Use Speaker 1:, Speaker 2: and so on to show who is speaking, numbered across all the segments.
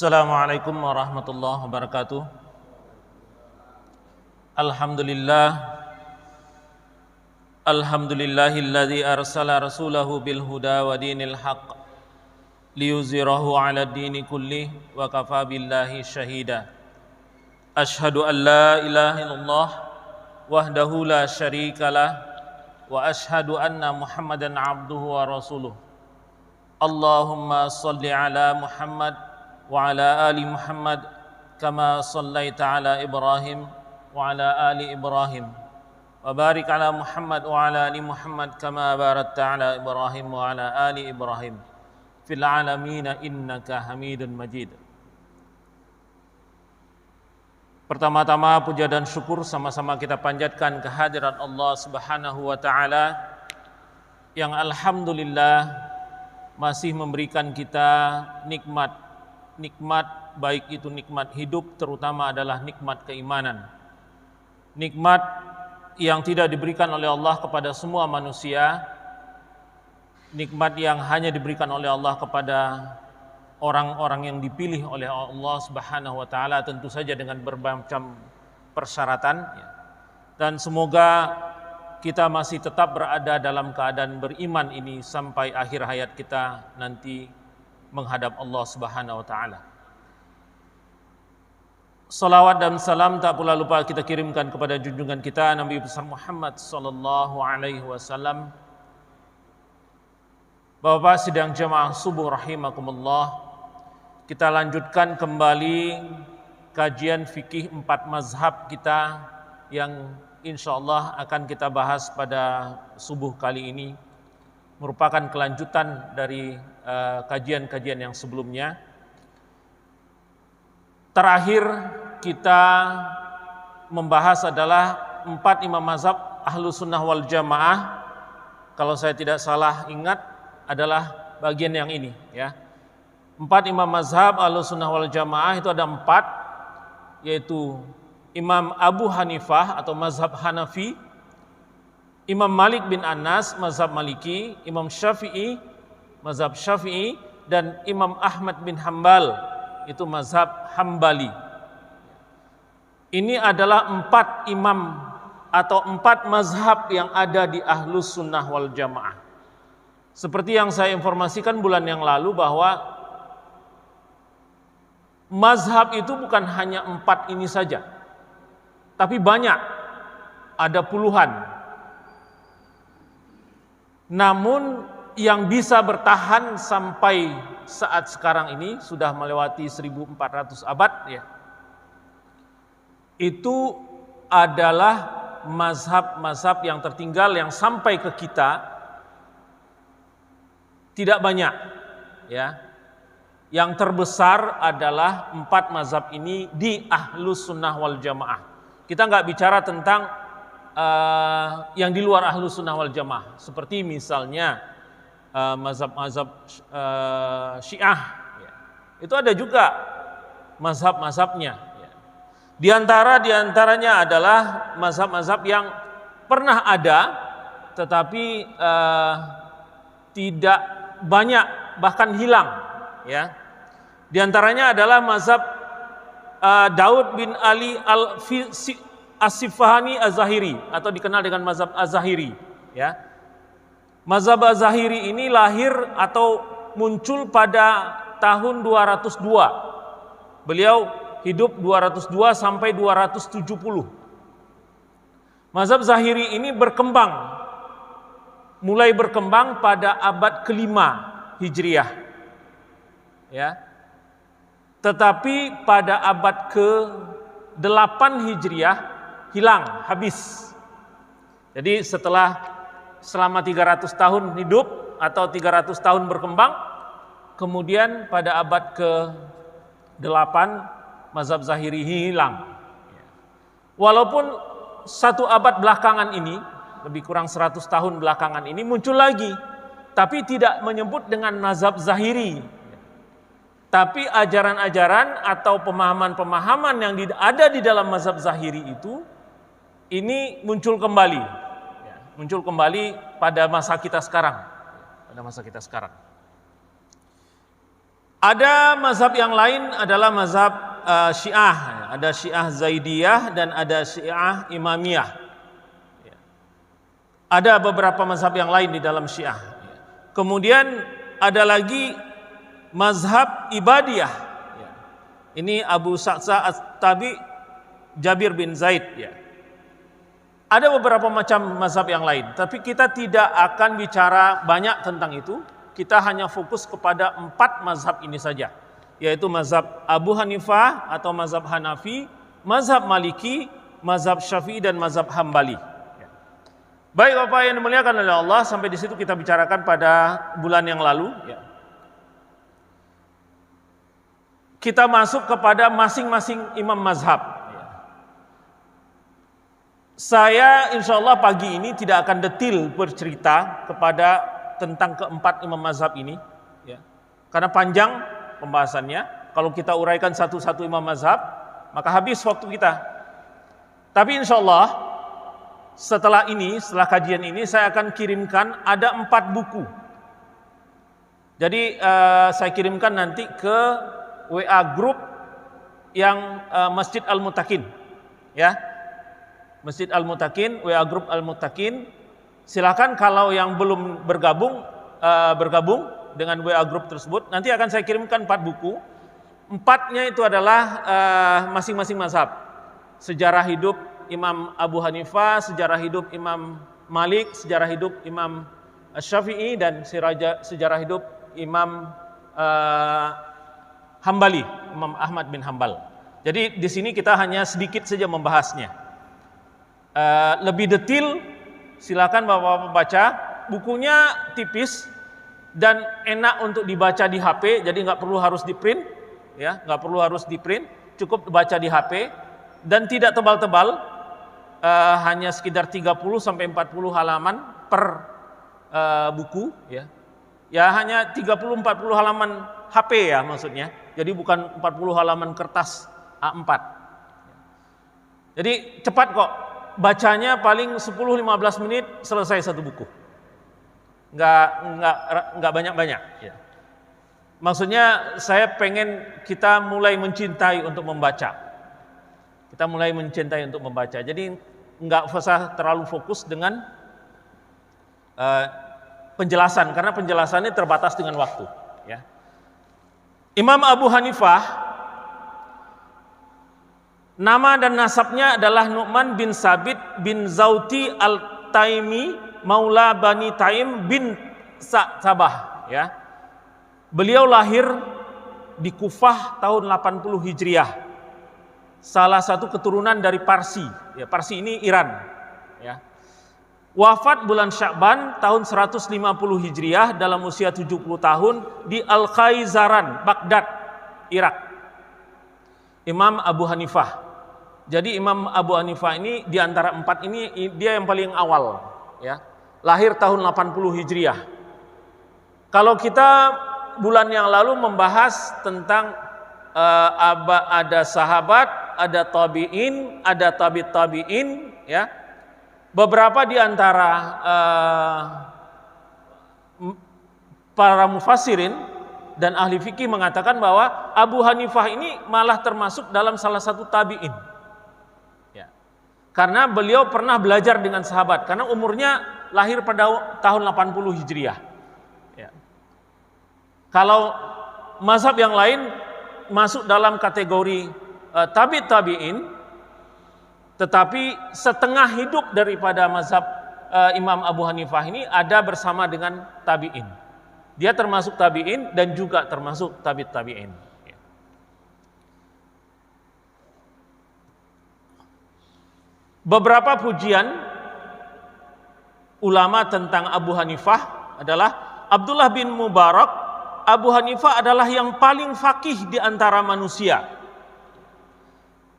Speaker 1: Assalamualaikum warahmatullahi wabarakatuh. Alhamdulillahilladzi arsala rasulahu bil huda wa dinil haqq liyuzhirahu 'ala ad-dini kullih wa kafa billahi syahida. Asyhadu an la ilaha illallah wahdahu la syarikalah wa asyhadu anna Muhammadan 'abduhu wa rasuluh. Allahumma shalli 'ala Muhammad wa ala ali Muhammad kama sallaita ala Ibrahim wa ala ali Ibrahim wa barik ala Muhammad wa ala ali Muhammad kama barakta ala Ibrahim wa ala ali Ibrahim fil alamin innaka Hamidun Majid. Pertama-tama puja dan syukur sama-sama kita panjatkan kehadirat Allah Subhanahu wa taala yang alhamdulillah masih memberikan kita nikmat baik itu nikmat hidup, terutama adalah nikmat keimanan. Nikmat yang tidak diberikan oleh Allah kepada semua manusia, nikmat yang hanya diberikan oleh Allah kepada orang-orang yang dipilih oleh Allah Subhanahu wa taala, tentu saja dengan berbagai persyaratan. Dan semoga kita masih tetap berada dalam keadaan beriman ini sampai akhir hayat kita nanti menghadap Allah Subhanahu wa taala. Salawat dan salam tak pula lupa kita kirimkan kepada junjungan kita Nabi besar Muhammad sallallahu alaihi wasallam. Bapak sidang jemaah subuh rahimakumullah, kita lanjutkan kembali kajian fikih 4 mazhab kita yang insyaallah akan kita bahas pada subuh kali ini, merupakan kelanjutan dari kajian-kajian yang sebelumnya. Terakhir kita membahas adalah 4 imam mazhab Ahlus Sunnah wal Jamaah. Kalau saya tidak salah ingat adalah bagian yang ini ya. 4 imam mazhab Ahlus Sunnah wal Jamaah itu ada 4, yaitu Imam Abu Hanifah atau mazhab Hanafi, Imam Malik bin Anas mazhab Maliki, Imam Syafi'i mazhab Syafi'i, dan Imam Ahmad bin Hambal itu mazhab Hambali. Ini adalah 4 imam atau 4 mazhab yang ada di Ahlus Sunnah wal Jamaah. Seperti yang saya informasikan bulan yang lalu bahwa mazhab itu bukan hanya 4 ini saja, tapi banyak, ada puluhan. Namun yang bisa bertahan sampai saat sekarang ini sudah melewati 1400 abad ya. Itu adalah mazhab-mazhab yang tertinggal yang sampai ke kita tidak banyak ya. Yang terbesar adalah 4 mazhab ini di Ahlus Sunnah wal Jamaah. Kita nggak bicara tentang yang di luar Ahlus Sunnah wal Jamaah, seperti misalnya mazhab-mazhab Syiah ya. Itu ada juga mazhab-mazhabnya ya. Di antaranya adalah mazhab-mazhab yang pernah ada tetapi tidak banyak, bahkan hilang ya. Di antaranya adalah mazhab Daud bin Ali As-Sifahani Az-Zahiri atau dikenal dengan mazhab Az-Zahiri ya. Mazhab Az-Zahiri ini lahir atau muncul pada tahun 202. Beliau hidup 202 sampai 270. Mazhab Zahiri ini mulai berkembang pada abad ke-5 Hijriah. Ya. Tetapi pada abad ke-8 Hijriah hilang, habis. Jadi selama 300 tahun hidup atau 300 tahun berkembang, kemudian pada abad ke-8 mazhab Zahiri hilang. Walaupun 1 abad belakangan ini, lebih kurang 100 tahun belakangan ini muncul lagi, tapi tidak menyebut dengan mazhab Zahiri. Tapi ajaran-ajaran atau pemahaman-pemahaman yang ada di dalam mazhab Zahiri itu, ini muncul kembali pada masa kita sekarang. Ada mazhab yang lain adalah mazhab Syiah. Ada Syiah Zaidiyah dan ada Syiah Imamiyah. Ada beberapa mazhab yang lain di dalam Syiah. Kemudian ada lagi mazhab Ibadiyah. Ini Abu Sa'sa At-Tabi, Jabir bin Zaid. Ada beberapa macam mazhab yang lain, tapi kita tidak akan bicara banyak tentang itu. Kita hanya fokus kepada 4 mazhab ini saja, yaitu mazhab Abu Hanifah atau mazhab Hanafi, mazhab Maliki, mazhab Syafi'i, dan mazhab Hambali. Baik Bapak yang dimuliakan oleh Allah, sampai di situ kita bicarakan pada bulan yang lalu. Kita masuk kepada masing-masing imam mazhab. Saya insya Allah pagi ini tidak akan detail bercerita tentang keempat imam mazhab ini, karena panjang pembahasannya. Kalau kita uraikan satu-satu imam mazhab, maka habis waktu kita. Tapi insya Allah setelah kajian ini saya akan kirimkan ada 4 buku. Jadi saya kirimkan nanti ke WA grup yang Masjid Al-Mutakin, Masjid Al-Mutakin, WA grup Al-Mutakin. Silakan kalau yang belum bergabung dengan WA grup tersebut. Nanti akan saya kirimkan 4 buku. 4-nya itu adalah masing-masing mazhab. Sejarah hidup Imam Abu Hanifah, sejarah hidup Imam Malik, sejarah hidup Imam Syafi'i, dan sejarah hidup Imam Hambali, Imam Ahmad bin Hambal. Jadi di sini kita hanya sedikit saja membahasnya. Lebih detail silakan Bapak-bapak baca. Bukunya tipis dan enak untuk dibaca di HP, jadi nggak perlu harus di print, nggak perlu harus di print, cukup baca di HP, dan tidak tebal-tebal. Hanya sekitar 30 sampai 40 halaman per buku, hanya 30-40 halaman HP maksudnya. Jadi bukan 40 halaman kertas A4. Jadi cepat kok, bacanya paling 10-15 menit selesai satu buku. Nggak banyak-banyak. Maksudnya saya pengen kita mulai mencintai untuk membaca. Kita mulai mencintai untuk membaca. Jadi nggak usah terlalu fokus dengan penjelasan, karena penjelasannya terbatas dengan waktu. Imam Abu Hanifah, nama dan nasabnya adalah Nu'man bin Sabit bin Zauti al-Taimi, Maula Bani Taim bin Sabah. Beliau lahir di Kufah tahun 80 Hijriah. Salah satu keturunan dari Parsi. Parsi ini Iran. Wafat bulan Sya'ban tahun 150 Hijriah dalam usia 70 tahun di Al-Khaizaran, Baghdad, Irak. Imam Abu Hanifah. Jadi Imam Abu Hanifah ini di antara 4 ini dia yang paling awal, lahir tahun 80 Hijriah. Kalau kita bulan yang lalu membahas tentang ada sahabat, ada tabi'in, ada tabi'in, beberapa di antara para mufassirin dan ahli fikih mengatakan bahwa Abu Hanifah ini malah termasuk dalam salah satu tabi'in. Karena beliau pernah belajar dengan sahabat, karena umurnya lahir pada tahun 80 Hijriah. Kalau mazhab yang lain masuk dalam kategori tabi'in, tetapi setengah hidup daripada mazhab Imam Abu Hanifah ini ada bersama dengan tabi'in. Dia termasuk tabi'in dan juga termasuk tabi'in. Beberapa pujian ulama tentang Abu Hanifah adalah Abdullah bin Mubarak, Abu Hanifah adalah yang paling faqih di antara manusia.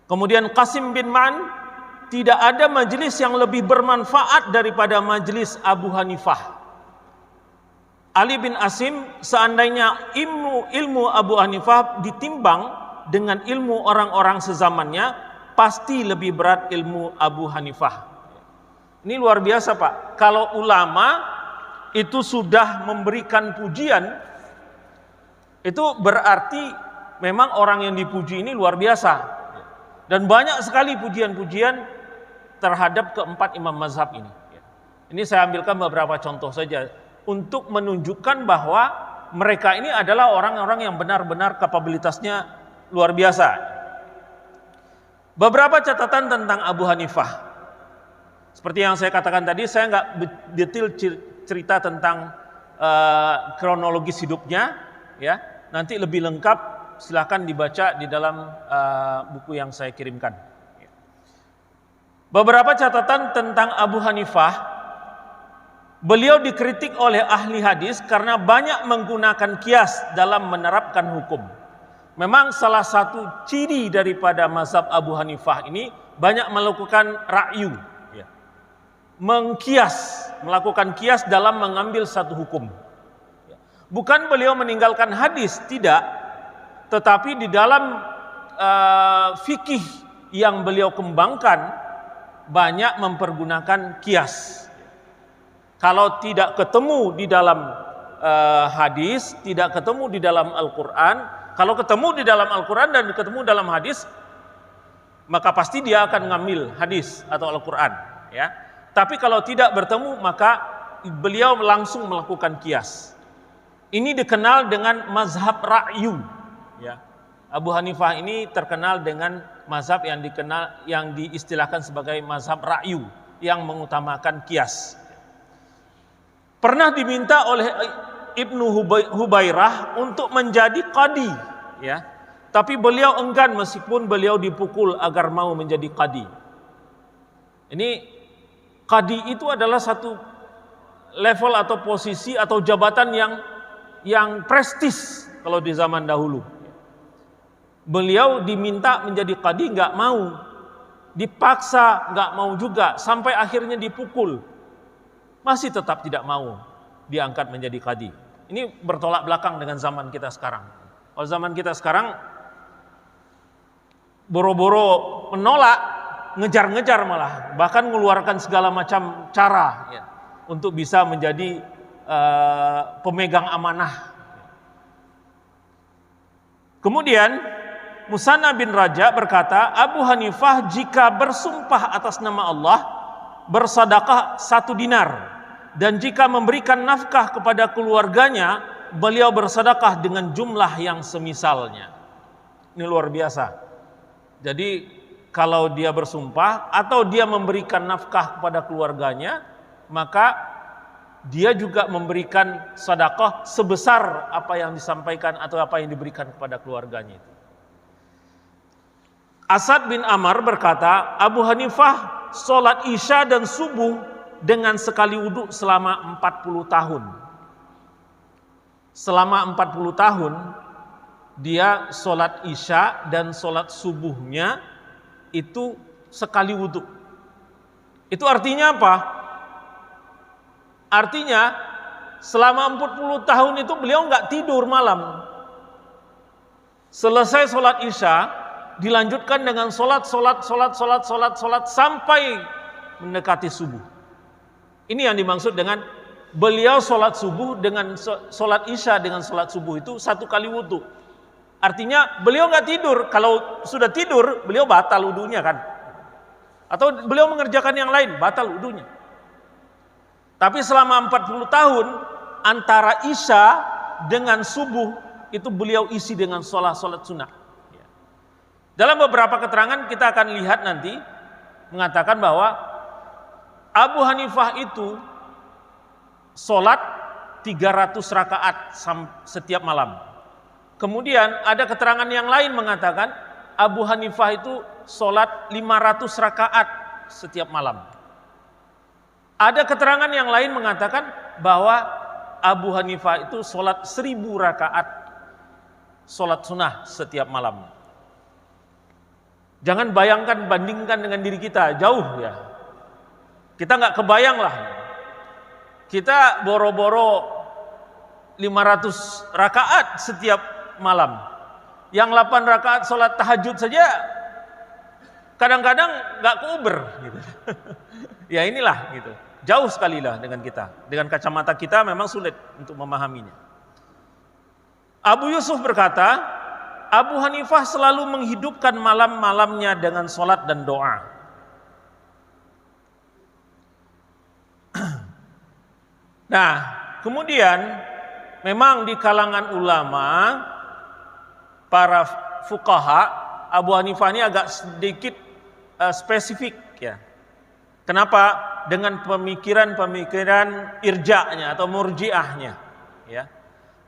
Speaker 1: Kemudian Qasim bin Ma'an, tidak ada majelis yang lebih bermanfaat daripada majelis Abu Hanifah. Ali bin Asim, seandainya ilmu Abu Hanifah ditimbang dengan ilmu orang-orang sezamannya, pasti lebih berat ilmu Abu Hanifah. Ini luar biasa Pak. Kalau ulama itu sudah memberikan pujian Itu berarti memang orang yang dipuji ini luar biasa. Dan banyak sekali pujian-pujian terhadap keempat imam mazhab ini. Ini saya ambilkan beberapa contoh saja untuk menunjukkan bahwa mereka ini adalah orang-orang yang benar-benar kapabilitasnya luar biasa. Beberapa catatan tentang Abu Hanifah. Seperti yang saya katakan tadi, saya nggak detail cerita tentang kronologis hidupnya, ya. Nanti lebih lengkap silakan dibaca di dalam buku yang saya kirimkan. Beberapa catatan tentang Abu Hanifah. Beliau dikritik oleh ahli hadis karena banyak menggunakan kias dalam menerapkan hukum. Memang salah satu ciri daripada mazhab Abu Hanifah ini banyak melakukan ra'yu, ya. Melakukan kias dalam mengambil satu hukum. Bukan beliau meninggalkan hadis, tidak, tetapi di dalam fikih yang beliau kembangkan banyak mempergunakan kias. Kalau tidak ketemu di dalam hadis, tidak ketemu di dalam Al-Quran. Kalau ketemu di dalam Al-Quran dan ketemu dalam hadis, maka pasti dia akan ngambil hadis atau Al-Quran, ya. Tapi kalau tidak bertemu, maka beliau langsung melakukan kias. Ini dikenal dengan mazhab ra'yu, ya. Abu Hanifah ini terkenal dengan mazhab yang diistilahkan sebagai mazhab ra'yu, yang mengutamakan kias. Pernah diminta oleh Ibnu Hubairah untuk menjadi qadi, ya. Tapi beliau enggan meskipun beliau dipukul agar mau menjadi qadi. Ini qadi itu adalah satu level atau posisi atau jabatan yang prestis kalau di zaman dahulu. Beliau diminta menjadi qadi, nggak mau, dipaksa nggak mau juga, sampai akhirnya dipukul, masih tetap tidak mau diangkat menjadi qadi. Ini bertolak belakang dengan zaman kita sekarang. Kalau zaman kita sekarang boro-boro menolak, ngejar-ngejar malah, bahkan mengeluarkan segala macam cara, ya, untuk bisa menjadi pemegang amanah. Kemudian Musanna bin Raja berkata, Abu Hanifah jika bersumpah atas nama Allah bersedekah 1 dinar, dan jika memberikan nafkah kepada keluarganya beliau bersedekah dengan jumlah yang semisalnya. Ini luar biasa. Jadi kalau dia bersumpah atau dia memberikan nafkah kepada keluarganya, maka dia juga memberikan sedekah sebesar apa yang disampaikan atau apa yang diberikan kepada keluarganya itu. Asad bin Amr berkata, Abu Hanifah sholat isya dan subuh dengan sekali wudhu selama 40 tahun. Selama 40 tahun dia sholat isya dan sholat subuhnya itu sekali wudhu. Itu artinya apa? Artinya selama 40 tahun itu beliau nggak tidur malam. Selesai sholat isya dilanjutkan dengan sholat sampai mendekati subuh. Ini yang dimaksud dengan beliau sholat subuh dengan sholat isya dengan sholat subuh itu satu kali wudhu. Artinya beliau nggak tidur. Kalau sudah tidur beliau batal wudhunya kan. Atau beliau mengerjakan yang lain, batal wudhunya. Tapi selama 40 tahun antara isya dengan subuh itu beliau isi dengan sholat sunnah. Dalam beberapa keterangan kita akan lihat nanti mengatakan bahwa Abu Hanifah itu sholat 300 rakaat setiap malam. Kemudian ada keterangan yang lain mengatakan Abu Hanifah itu sholat 500 rakaat setiap malam. Ada keterangan yang lain mengatakan bahwa Abu Hanifah itu sholat 1000 rakaat sholat sunnah setiap malam. Jangan bayangkan, bandingkan dengan diri kita, jauh ya. Kita nggak kebayang lah. Kita boro-boro 500 rakaat setiap malam. Yang 8 rakaat sholat tahajud saja kadang-kadang nggak keuber gitu. Ya inilah gitu. Jauh sekali lah dengan kita. Dengan kacamata kita memang sulit untuk memahaminya. Abu Yusuf berkata, Abu Hanifah selalu menghidupkan malam-malamnya dengan sholat dan doa. Nah, kemudian memang di kalangan ulama, para fuqaha, Abu Hanifah ini agak sedikit spesifik ya. Kenapa? Dengan pemikiran-pemikiran irja'nya atau murji'ahnya ya.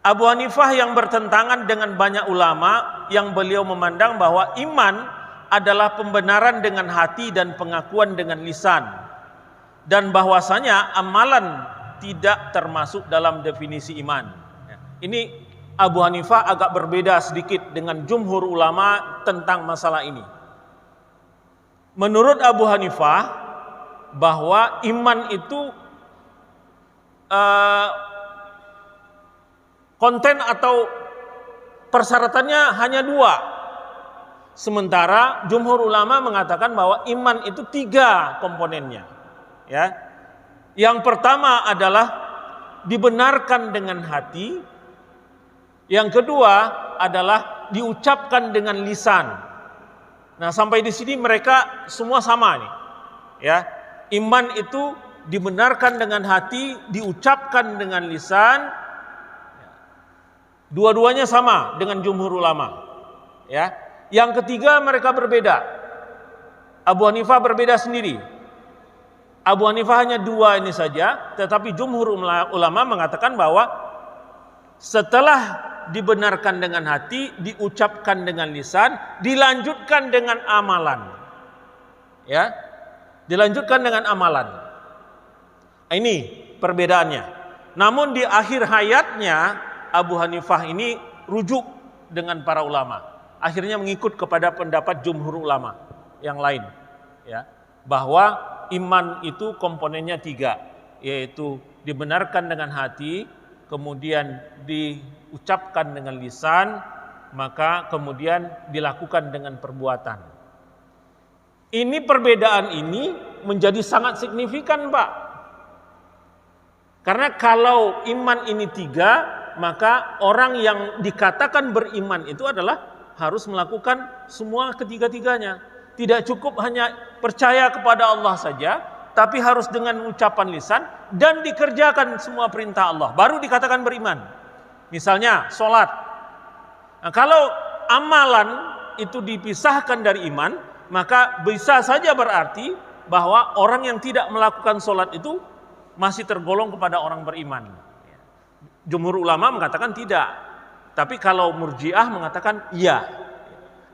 Speaker 1: Abu Hanifah yang bertentangan dengan banyak ulama yang beliau memandang bahwa iman adalah pembenaran dengan hati dan pengakuan dengan lisan, dan bahwasanya amalan tidak termasuk dalam definisi iman. Ini Abu Hanifah agak berbeda sedikit dengan jumhur ulama tentang masalah ini. Menurut Abu Hanifah, bahwa iman itu konten atau persyaratannya hanya 2. Sementara jumhur ulama mengatakan bahwa iman itu 3 komponennya. Ya. Yang pertama adalah dibenarkan dengan hati. Yang kedua adalah diucapkan dengan lisan. Nah, sampai di sini mereka semua sama nih. Ya. Iman itu dibenarkan dengan hati, diucapkan dengan lisan. Dua-duanya sama dengan jumhur ulama. Ya. Yang ketiga mereka berbeda. Abu Hanifah berbeda sendiri. Abu Hanifah hanya 2 ini saja, tetapi jumhur ulama mengatakan bahwa setelah dibenarkan dengan hati, diucapkan dengan lisan, dilanjutkan dengan amalan. Ya. Dilanjutkan dengan amalan. Ini perbedaannya. Namun di akhir hayatnya Abu Hanifah ini rujuk dengan para ulama. Akhirnya mengikut kepada pendapat jumhur ulama yang lain, ya, bahwa iman itu komponennya 3, yaitu dibenarkan dengan hati, kemudian diucapkan dengan lisan, maka kemudian dilakukan dengan perbuatan. Ini perbedaan ini menjadi sangat signifikan, Pak. Karena kalau iman ini 3, maka orang yang dikatakan beriman itu adalah harus melakukan semua ketiga-tiganya. Tidak cukup hanya percaya kepada Allah saja, tapi harus dengan ucapan lisan dan dikerjakan semua perintah Allah, baru dikatakan beriman. Misalnya sholat. Nah, kalau amalan itu dipisahkan dari iman, maka bisa saja berarti bahwa orang yang tidak melakukan sholat itu masih tergolong kepada orang beriman. Jumhur ulama mengatakan tidak. Tapi kalau murji'ah mengatakan iya.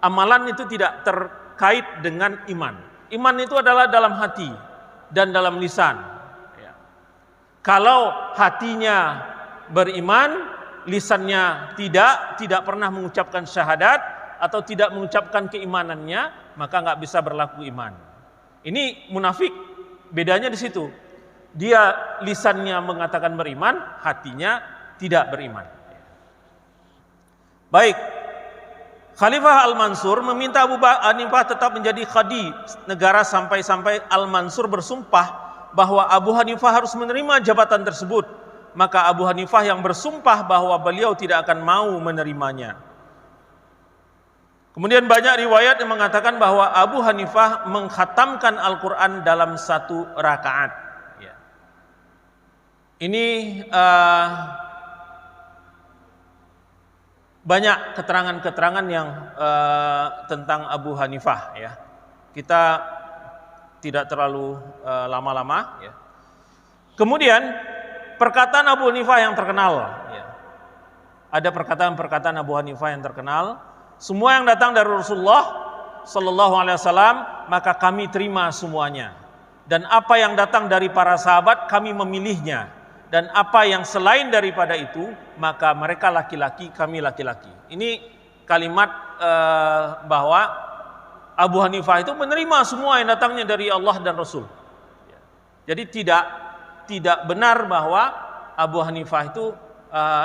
Speaker 1: Amalan itu tidak terkait dengan iman. Iman itu adalah dalam hati dan dalam lisan. Kalau hatinya beriman, lisannya tidak pernah mengucapkan syahadat atau tidak mengucapkan keimanannya, maka nggak bisa berlaku iman. Ini munafik, bedanya di situ. Dia lisannya mengatakan beriman, hatinya tidak beriman. Baik, Khalifah Al-Mansur meminta Abu Hanifah tetap menjadi qadi negara sampai-sampai Al-Mansur bersumpah bahwa Abu Hanifah harus menerima jabatan tersebut. Maka Abu Hanifah yang bersumpah bahwa beliau tidak akan mau menerimanya. Kemudian banyak riwayat yang mengatakan bahwa Abu Hanifah mengkhatamkan Al-Quran dalam 1 rakaat. Ya. Ini banyak keterangan-keterangan yang tentang Abu Hanifah. Ya. Kita tidak terlalu lama-lama. Ya. Kemudian perkataan Abu Hanifah yang terkenal. Ya. Ada perkataan-perkataan Abu Hanifah yang terkenal. Semua yang datang dari Rasulullah Sallallahu Alaihi Wasallam maka kami terima semuanya, dan apa yang datang dari para sahabat kami memilihnya, dan apa yang selain daripada itu maka mereka laki-laki, kami laki-laki. Ini kalimat bahwa Abu Hanifah itu menerima semua yang datangnya dari Allah dan Rasul. Jadi tidak benar bahwa Abu Hanifah itu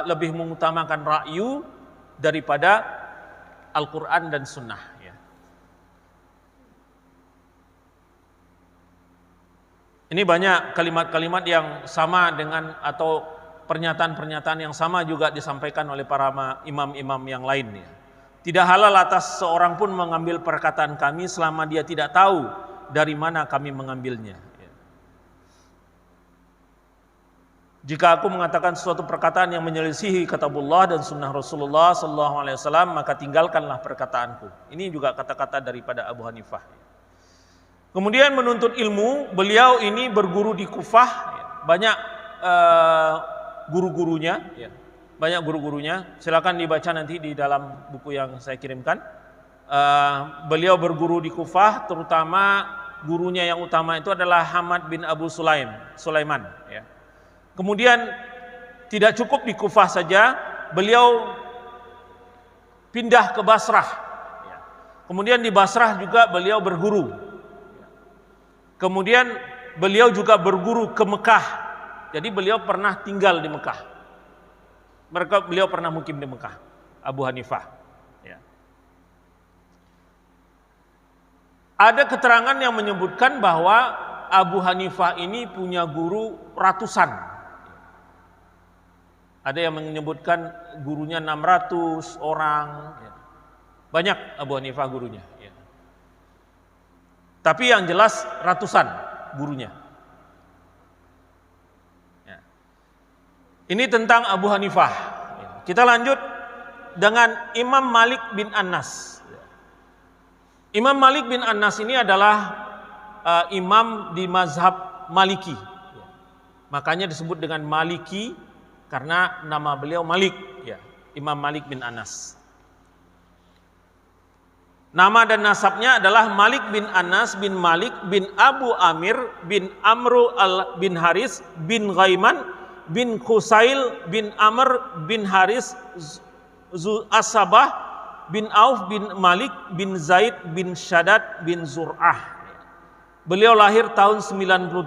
Speaker 1: lebih mengutamakan ra'yu daripada Al-Quran dan Sunnah. Ya. Ini banyak kalimat-kalimat yang sama dengan atau pernyataan-pernyataan yang sama juga disampaikan oleh para imam-imam yang lainnya. Tidak halal atas seorang pun mengambil perkataan kami selama dia tidak tahu dari mana kami mengambilnya. Jika aku mengatakan sesuatu perkataan yang menyelisihi kitabullah dan sunnah Rasulullah SAW, maka tinggalkanlah perkataanku. Ini juga kata-kata daripada Abu Hanifah. Kemudian menuntut ilmu, beliau ini berguru di Kufah, banyak guru-gurunya, silakan dibaca nanti di dalam buku yang saya kirimkan. Beliau berguru di Kufah, terutama gurunya yang utama itu adalah Hamad bin Abu Sulaiman. Kemudian tidak cukup di Kufah saja, beliau pindah ke Basrah. Kemudian di Basrah juga beliau berguru. Kemudian beliau juga berguru ke Mekah. Jadi beliau pernah tinggal di Mekah. Beliau pernah mukim di Mekah, Abu Hanifah. Ada keterangan yang menyebutkan bahwa Abu Hanifah ini punya guru ratusan. Ada yang menyebutkan gurunya 600 orang. Banyak Abu Hanifah gurunya. Tapi yang jelas ratusan gurunya. Ini tentang Abu Hanifah. Kita lanjut dengan Imam Malik bin Anas. Imam Malik bin Anas ini adalah imam di mazhab Maliki. Makanya disebut dengan Maliki karena nama beliau Malik, Imam Malik bin Anas. Nama dan nasabnya adalah Malik bin Anas bin Malik bin Abu Amir bin Amru bin Haris bin Ghaiman bin Khusail bin Amr bin Haris Asabah bin Auf bin Malik bin Zaid bin Shaddad bin Zur'ah. Beliau lahir tahun 93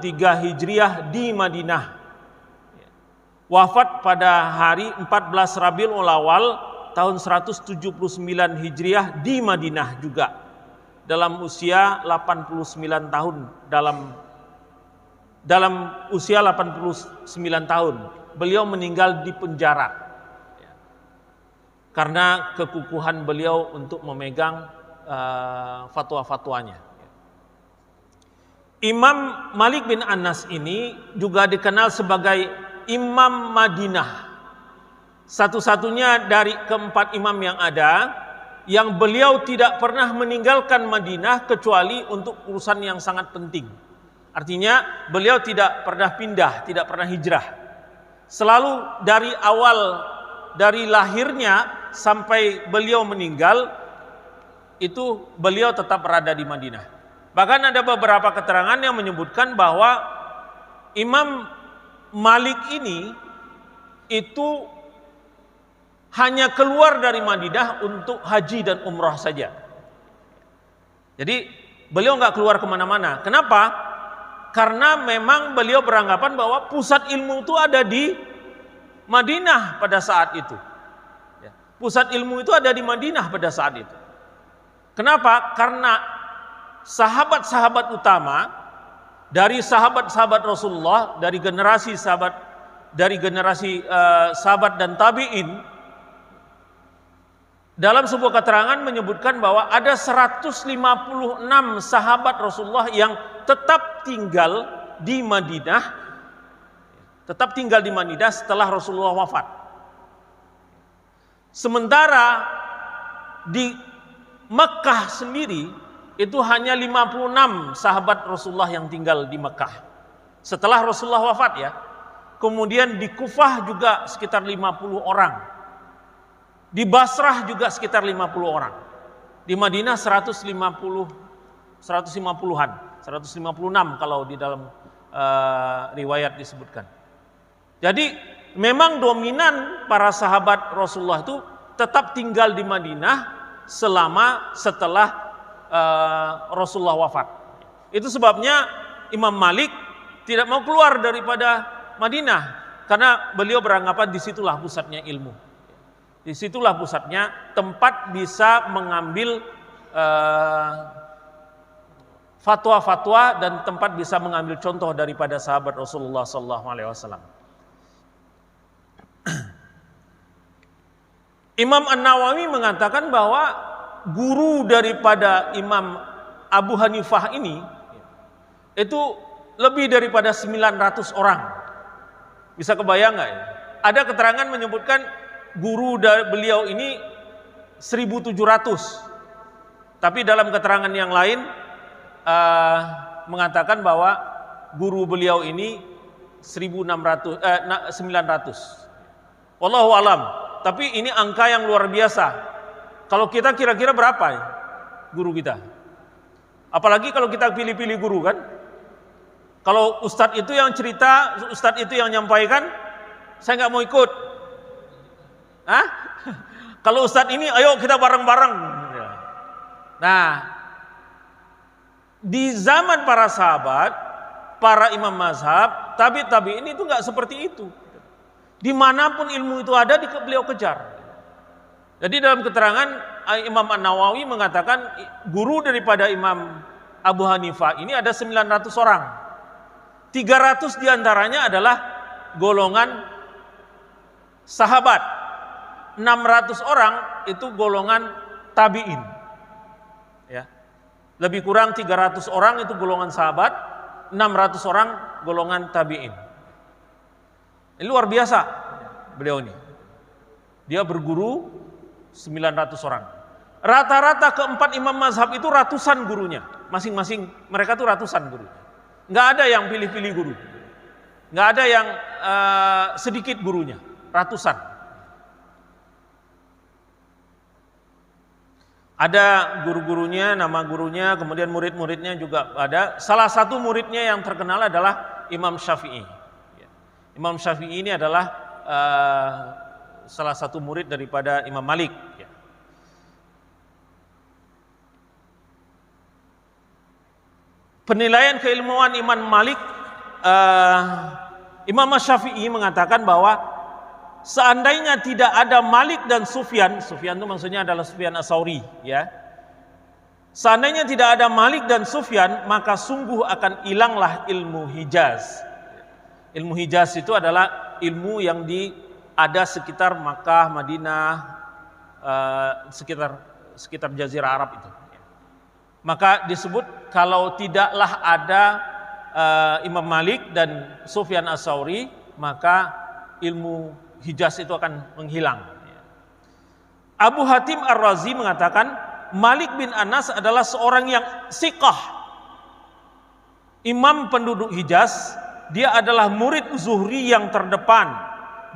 Speaker 1: Hijriah di Madinah. Wafat pada hari 14 Rabiul Awal tahun 179 Hijriah di Madinah juga. Dalam usia 89 tahun, dalam usia 89 tahun beliau meninggal di penjara karena kekukuhan beliau untuk memegang fatwa-fatwanya. Imam Malik bin Anas ini juga dikenal sebagai Imam Madinah, satu-satunya dari keempat imam yang ada yang beliau tidak pernah meninggalkan Madinah kecuali untuk urusan yang sangat penting. Artinya beliau tidak pernah pindah, tidak pernah hijrah. Selalu dari awal, dari lahirnya sampai beliau meninggal, itu beliau tetap berada di Madinah. Bahkan ada beberapa keterangan yang menyebutkan bahwa Imam Malik ini itu hanya keluar dari Madinah untuk haji dan umrah saja. Jadi beliau nggak keluar kemana-mana. Kenapa? Karena memang beliau beranggapan bahwa pusat ilmu itu ada di Madinah pada saat itu. Pusat ilmu itu ada di Madinah pada saat itu. Kenapa? Karena sahabat-sahabat utama dari sahabat-sahabat Rasulullah, dari generasi sahabat dan tabi'in, dalam sebuah keterangan menyebutkan bahwa ada 156 sahabat Rasulullah yang tetap tinggal di Madinah, setelah Rasulullah wafat. Sementara di Mekah sendiri itu hanya 56 sahabat Rasulullah yang tinggal di Mekah setelah Rasulullah wafat ya. Kemudian di Kufah juga sekitar 50 orang. Di Basrah juga sekitar 50 orang. Di Madinah 156 kalau di dalam riwayat disebutkan. Jadi memang dominan para sahabat Rasulullah itu tetap tinggal di Madinah setelah Rasulullah wafat. Itu sebabnya Imam Malik tidak mau keluar daripada Madinah karena beliau beranggapan disitulah pusatnya ilmu. Disitulah pusatnya tempat bisa mengambil fatwa-fatwa dan tempat bisa mengambil contoh daripada sahabat Rasulullah SAW. Imam An-Nawawi mengatakan bahwa guru daripada Imam Abu Hanifah ini itu lebih daripada 900 orang. Bisa kebayang nggak ya? Ada keterangan menyebutkan guru beliau ini 1.700. Tapi dalam keterangan yang lain mengatakan bahwa guru beliau ini 900. Wallahu alam. Tapi ini angka yang luar biasa. Kalau kita kira-kira berapa ya guru kita? Apalagi kalau kita pilih-pilih guru kan? Kalau ustadz itu yang cerita, ustadz itu yang nyampaikan, saya nggak mau ikut. Hah? Kalau ustadz ini, ayo kita bareng-bareng. Nah, di zaman para sahabat, para imam mazhab, tabi ini itu nggak seperti itu. Dimanapun ilmu itu ada, beliau kejar. Jadi dalam keterangan Imam An-Nawawi mengatakan guru daripada Imam Abu Hanifah ini ada 900 orang. 300 diantaranya adalah golongan sahabat. 600 orang itu golongan tabi'in. Ya. Lebih kurang 300 orang itu golongan sahabat, 600 orang golongan tabi'in. Ini luar biasa beliau ini. Dia berguru 900 orang. Rata-rata keempat imam mazhab itu ratusan gurunya. Masing-masing mereka tuh ratusan gurunya. Nggak ada yang pilih-pilih guru. Nggak ada yang sedikit gurunya. Ratusan. Ada guru-gurunya, nama gurunya, kemudian murid-muridnya juga ada. Salah satu muridnya yang terkenal adalah Imam Syafi'i. Imam Syafi'i ini adalah salah satu murid daripada Imam Malik. Penilaian keilmuan Imam Malik, Imam Syafi'i mengatakan bahwa seandainya tidak ada Malik dan Sufyan itu maksudnya adalah Sufyan Ats-Tsauri, ya. Seandainya tidak ada Malik dan Sufyan, maka sungguh akan hilanglah ilmu Hijaz. Ilmu Hijaz itu adalah ilmu yang ada sekitar Makkah, Madinah, sekitar Jazirah Arab itu. Maka disebut kalau tidaklah ada Imam Malik dan Sufyan Ats-Tsauri, maka ilmu Hijaz itu akan menghilang. Abu Hatim Ar-Razi mengatakan Malik bin Anas adalah seorang yang siqah, imam penduduk Hijaz. Dia adalah murid Zuhri yang terdepan.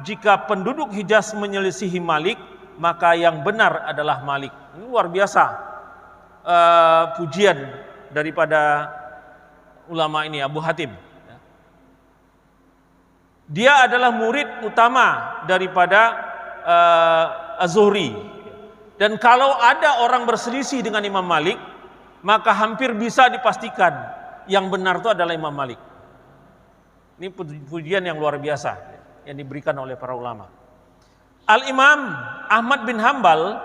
Speaker 1: Jika penduduk Hijaz menyelisihi Malik, maka yang benar adalah Malik. Ini luar biasa pujian daripada ulama ini, Abu Hatim. Dia adalah murid utama daripada Az-Zuhri. Dan kalau ada orang berselisih dengan Imam Malik, maka hampir bisa dipastikan yang benar itu adalah Imam Malik. Ini pujian yang luar biasa yang diberikan oleh para ulama. Al-Imam Ahmad bin Hambal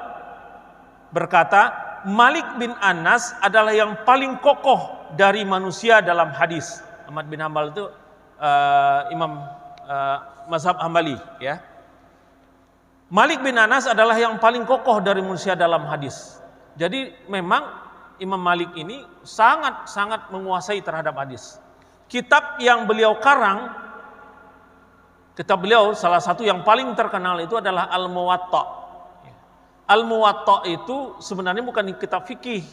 Speaker 1: berkata, Malik bin Anas adalah yang paling kokoh dari manusia dalam hadis. Ahmad bin Hambal itu imam mazhab Hambali, ya. Malik bin Anas adalah yang paling kokoh dari manusia dalam hadis. Jadi memang Imam Malik ini sangat menguasai terhadap hadis. Kitab yang beliau karang, kitab beliau salah satu yang paling terkenal itu adalah Al-Muwatta. Al-Muwatta itu sebenarnya bukan kitab fikih.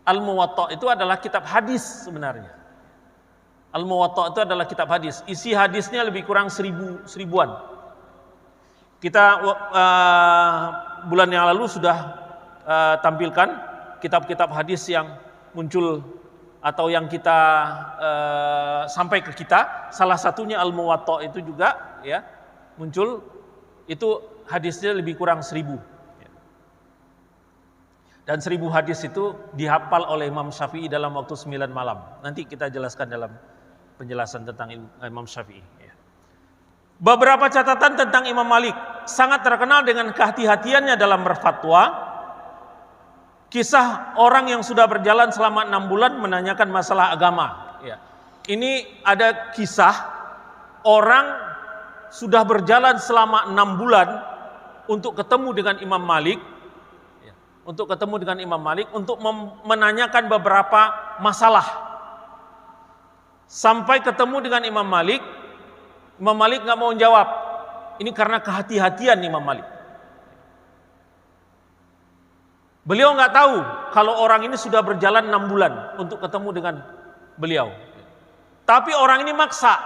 Speaker 1: Al-Muwatta itu adalah kitab hadis sebenarnya. Al-Muwatta itu adalah kitab hadis. Isi hadisnya lebih kurang seribuan. Kita bulan yang lalu sudah tampilkan kitab-kitab hadis yang muncul atau yang kita sampai ke kita. Salah satunya Al-Muwatta itu juga, ya, muncul. Itu hadisnya lebih kurang 1000. Dan 1000 hadis itu dihafal oleh Imam Syafi'i dalam waktu 9 malam. Nanti kita jelaskan dalam penjelasan tentang Imam Syafi'i. Beberapa catatan tentang Imam Malik. Sangat terkenal dengan kehati-hatiannya dalam berfatwa. Kisah orang yang sudah berjalan selama 6 bulan menanyakan masalah agama. Ini ada kisah orang sudah berjalan selama 6 bulan untuk ketemu dengan Imam Malik, untuk menanyakan beberapa masalah. Sampai ketemu dengan Imam Malik nggak mau jawab. Ini karena kehati-hatian Imam Malik. Beliau nggak tahu kalau orang ini sudah berjalan 6 bulan untuk ketemu dengan beliau. Tapi orang ini maksa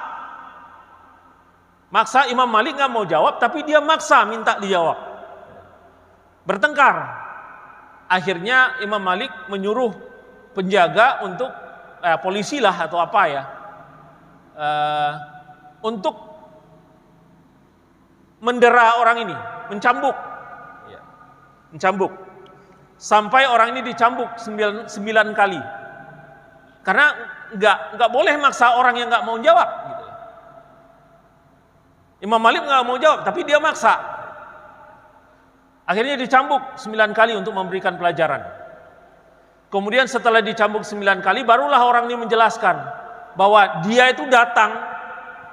Speaker 1: Imam Malik nggak mau jawab, tapi dia maksa minta dijawab. Bertengkar. Akhirnya Imam Malik menyuruh penjaga untuk polisi lah atau apa ya, untuk mendera orang ini, mencambuk. Sampai orang ini dicambuk 9 kali. Karena nggak boleh maksa orang yang nggak mau jawab. Gitu. Imam Malik nggak mau jawab, tapi dia maksa. Akhirnya dicambuk 9 kali untuk memberikan pelajaran. Kemudian setelah dicambuk 9 kali, barulah orang ini menjelaskan bahwa dia itu datang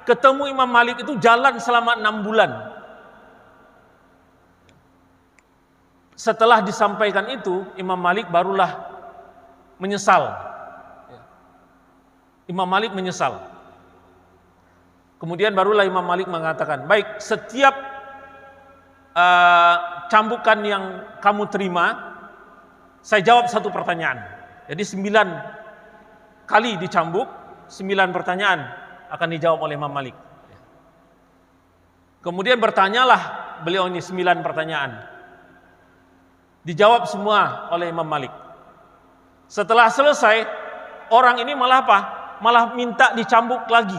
Speaker 1: ketemu Imam Malik itu jalan selama 6 bulan. Setelah disampaikan itu, Imam Malik barulah menyesal. Imam Malik menyesal. Kemudian barulah Imam Malik mengatakan, baik, setiap cambukan yang kamu terima, saya jawab 1 pertanyaan. Jadi 9 kali dicambuk, 9 pertanyaan akan dijawab oleh Imam Malik. Kemudian bertanyalah beliau ini 9 pertanyaan. Dijawab semua oleh Imam Malik. Setelah selesai, orang ini malah apa? Malah minta dicambuk lagi.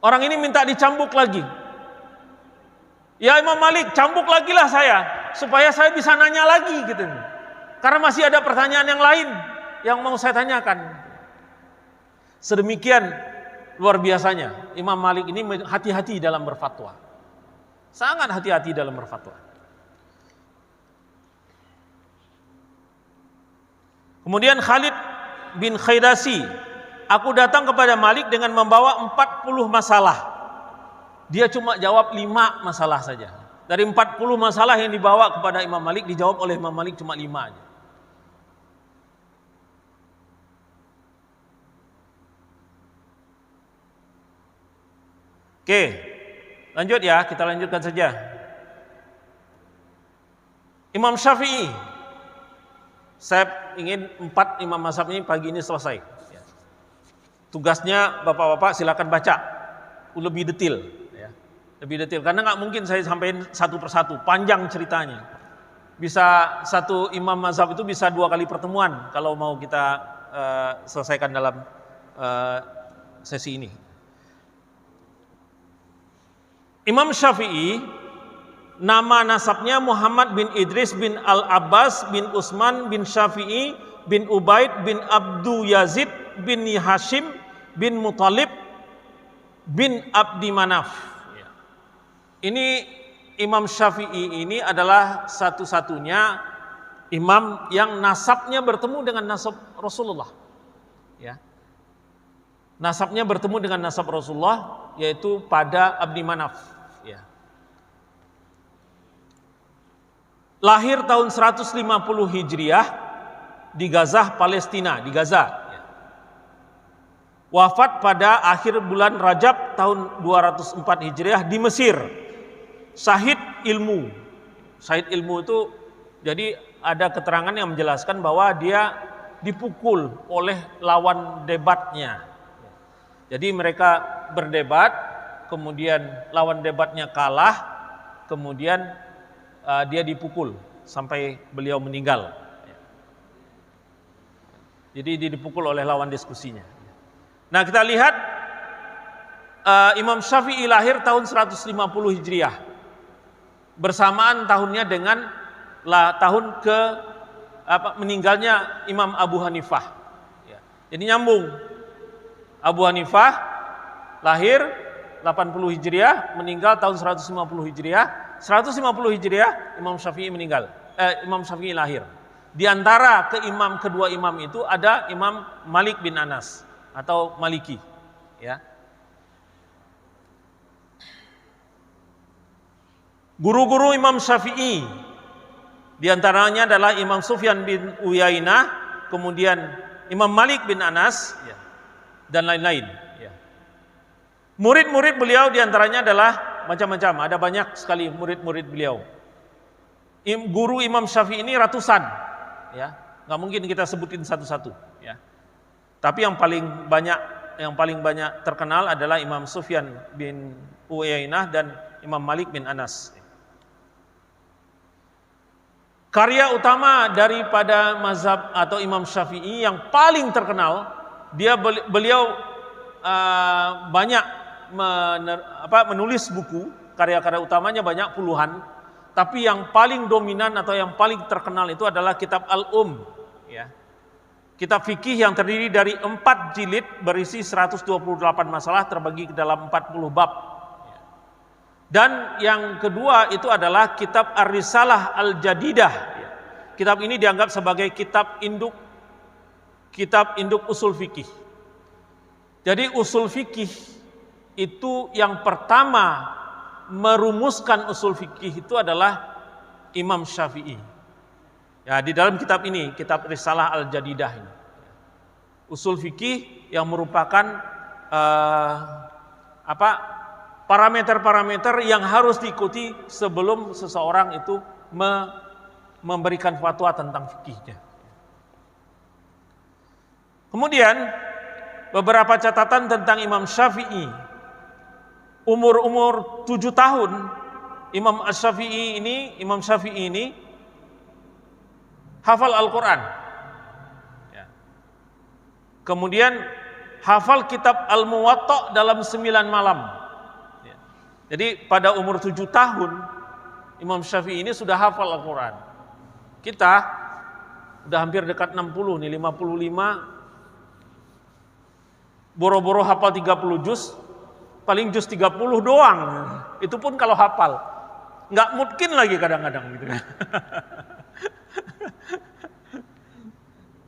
Speaker 1: Orang ini minta dicambuk lagi. Ya Imam Malik, cambuk lagi lah saya, supaya saya bisa nanya lagi gitu. Karena masih ada pertanyaan yang lain yang mau saya tanyakan. Sedemikian luar biasanya Imam Malik ini hati-hati dalam berfatwa. Sangat hati-hati dalam berfatwa. Kemudian Khalid bin Khaidasi, aku datang kepada Malik dengan membawa 40 masalah. Dia cuma jawab 5 masalah saja. Dari 40 masalah yang dibawa kepada Imam Malik, dijawab oleh Imam Malik cuma 5 aja. Oke, lanjut ya, kita lanjutkan saja. Imam Syafi'i, saya ingin 4 imam mazhab ini pagi ini selesai. Tugasnya bapak-bapak silakan baca lebih detail, lebih detail. Karena nggak mungkin saya sampaikan satu persatu, panjang ceritanya. Bisa satu imam mazhab itu bisa 2 kali pertemuan kalau mau kita selesaikan dalam sesi ini. Imam Syafi'i, nama nasabnya Muhammad bin Idris bin Al-Abbas bin Utsman bin Syafi'i bin Ubaid bin Abdu Yazid bin Hashim bin Muthalib bin Abdi Manaf. Ini Imam Syafi'i ini adalah satu-satunya imam yang nasabnya bertemu dengan nasab Rasulullah. Ya. Nasabnya bertemu dengan nasab Rasulullah, yaitu pada Abdi Manaf. Ya. Lahir tahun 150 Hijriah di Gaza, Palestina, di Gaza. Wafat pada akhir bulan Rajab tahun 204 Hijriah di Mesir. Syahid ilmu. Syahid ilmu itu, jadi ada keterangan yang menjelaskan bahwa dia dipukul oleh lawan debatnya. Jadi mereka berdebat, kemudian lawan debatnya kalah, kemudian dia dipukul sampai beliau meninggal. Jadi dia dipukul oleh lawan diskusinya. Nah, kita lihat Imam Syafi'i lahir tahun 150 Hijriah. Bersamaan tahunnya dengan tahun meninggalnya Imam Abu Hanifah. Jadi nyambung. Abu Hanifah lahir 80 Hijriah, meninggal tahun 150 Hijriah. 150 Hijriah Imam Syafi'i meninggal. Imam Syafi'i lahir. Di antara kedua imam itu ada Imam Malik bin Anas atau Maliki, ya. Guru-guru Imam Syafi'i di antaranya adalah Imam Sufyan bin Uyainah, kemudian Imam Malik bin Anas, dan lain-lain. Murid-murid beliau di antaranya adalah macam-macam, ada banyak sekali murid-murid beliau. Guru Imam Syafi'i ini ratusan, ya, nggak mungkin kita sebutin satu-satu, ya. Tapi yang paling banyak terkenal adalah Imam Sufyan bin Uyainah dan Imam Malik bin Anas. Karya utama daripada mazhab atau Imam Syafi'i yang paling terkenal, beliau banyak menulis buku, karya-karya utamanya banyak puluhan, tapi yang paling dominan atau yang paling terkenal itu adalah kitab Al-Um, ya. Kitab fikih yang terdiri dari 4 jilid berisi 128 masalah terbagi ke dalam 40 bab. Dan yang kedua itu adalah kitab Ar-Risalah Al-Jadidah. Kitab ini dianggap sebagai kitab induk usul fikih. Jadi usul fikih itu yang pertama merumuskan usul fikih itu adalah Imam Syafi'i. Ya, di dalam kitab ini, kitab Risalah Al-Jadidah ini, usul fikih yang merupakan parameter-parameter yang harus diikuti sebelum seseorang itu memberikan fatwa tentang fikihnya. Kemudian beberapa catatan tentang Imam Syafi'i. Umur 7 tahun Imam Syafi'i ini hafal Al-Quran. Ya. Kemudian hafal kitab Al-Muwatta dalam 9 malam. Ya. Jadi pada umur 7 tahun Imam Syafi'i ini sudah hafal Al-Quran. Kita udah hampir dekat 60 nih, 55, boro-boro hafal 30 juz, paling juz 30 doang. Itu pun kalau hafal. Nggak mungkin lagi kadang-kadang gitu kan.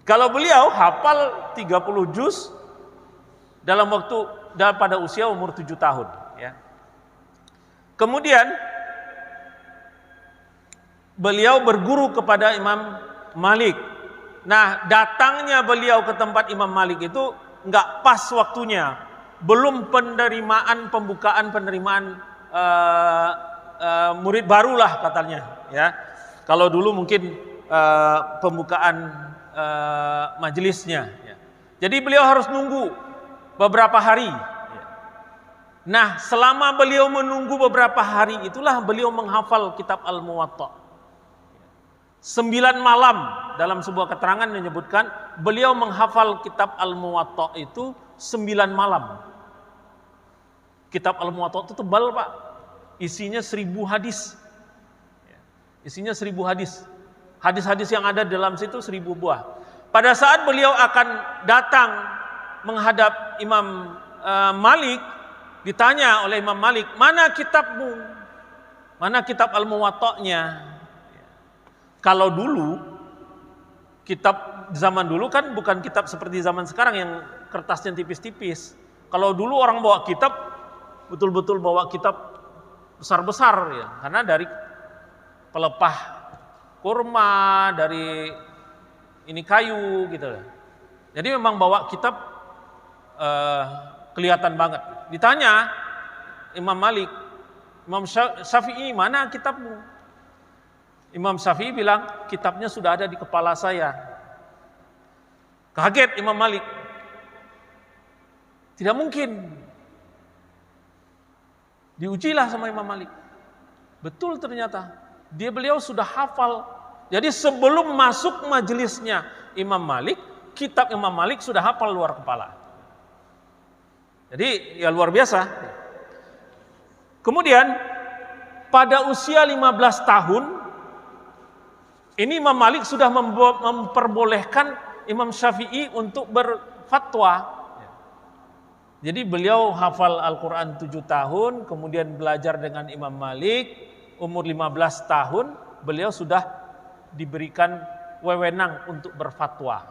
Speaker 1: Kalau beliau hafal 30 juz pada usia umur 7 tahun, ya. Kemudian beliau berguru kepada Imam Malik. Nah, datangnya beliau ke tempat Imam Malik itu nggak pas waktunya, belum pembukaan penerimaan murid barulah katanya, ya. Kalau dulu mungkin pembukaan majelisnya, ya. Jadi beliau harus nunggu beberapa hari. Nah, selama beliau menunggu beberapa hari itulah beliau menghafal kitab Al-Muwatta. 9 malam, dalam sebuah keterangan menyebutkan beliau menghafal kitab Al-Muwatta itu 9 malam. Kitab Al-Muwatta itu tebal, Pak. Isinya 1000 hadis. Isinya 1000 hadis. Hadis-hadis yang ada dalam situ 1000 buah. Pada saat beliau akan datang menghadap Imam Malik, ditanya oleh Imam Malik, mana kitabmu? Mana kitab Al-Muwatta'nya? Kalau dulu, kitab zaman dulu kan bukan kitab seperti zaman sekarang yang kertasnya tipis-tipis. Kalau dulu orang bawa kitab, betul-betul bawa kitab besar-besar, ya, karena dari pelepah kurma, dari ini kayu gitu. Jadi memang bawa kitab kelihatan banget. Ditanya Imam Malik, Imam Syafi'i, mana kitabmu? Imam Syafi'i bilang, kitabnya sudah ada di kepala saya. Kaget Imam Malik. Tidak mungkin. Diujilah sama Imam Malik. Betul ternyata. Beliau sudah hafal. Jadi sebelum masuk majelisnya Imam Malik, kitab Imam Malik sudah hafal luar kepala. Jadi ya luar biasa. Kemudian pada usia 15 tahun, ini Imam Malik sudah memperbolehkan Imam Syafi'i untuk berfatwa. Jadi beliau hafal Al-Quran 7 tahun, kemudian belajar dengan Imam Malik, umur 15 tahun, beliau sudah diberikan wewenang untuk berfatwa.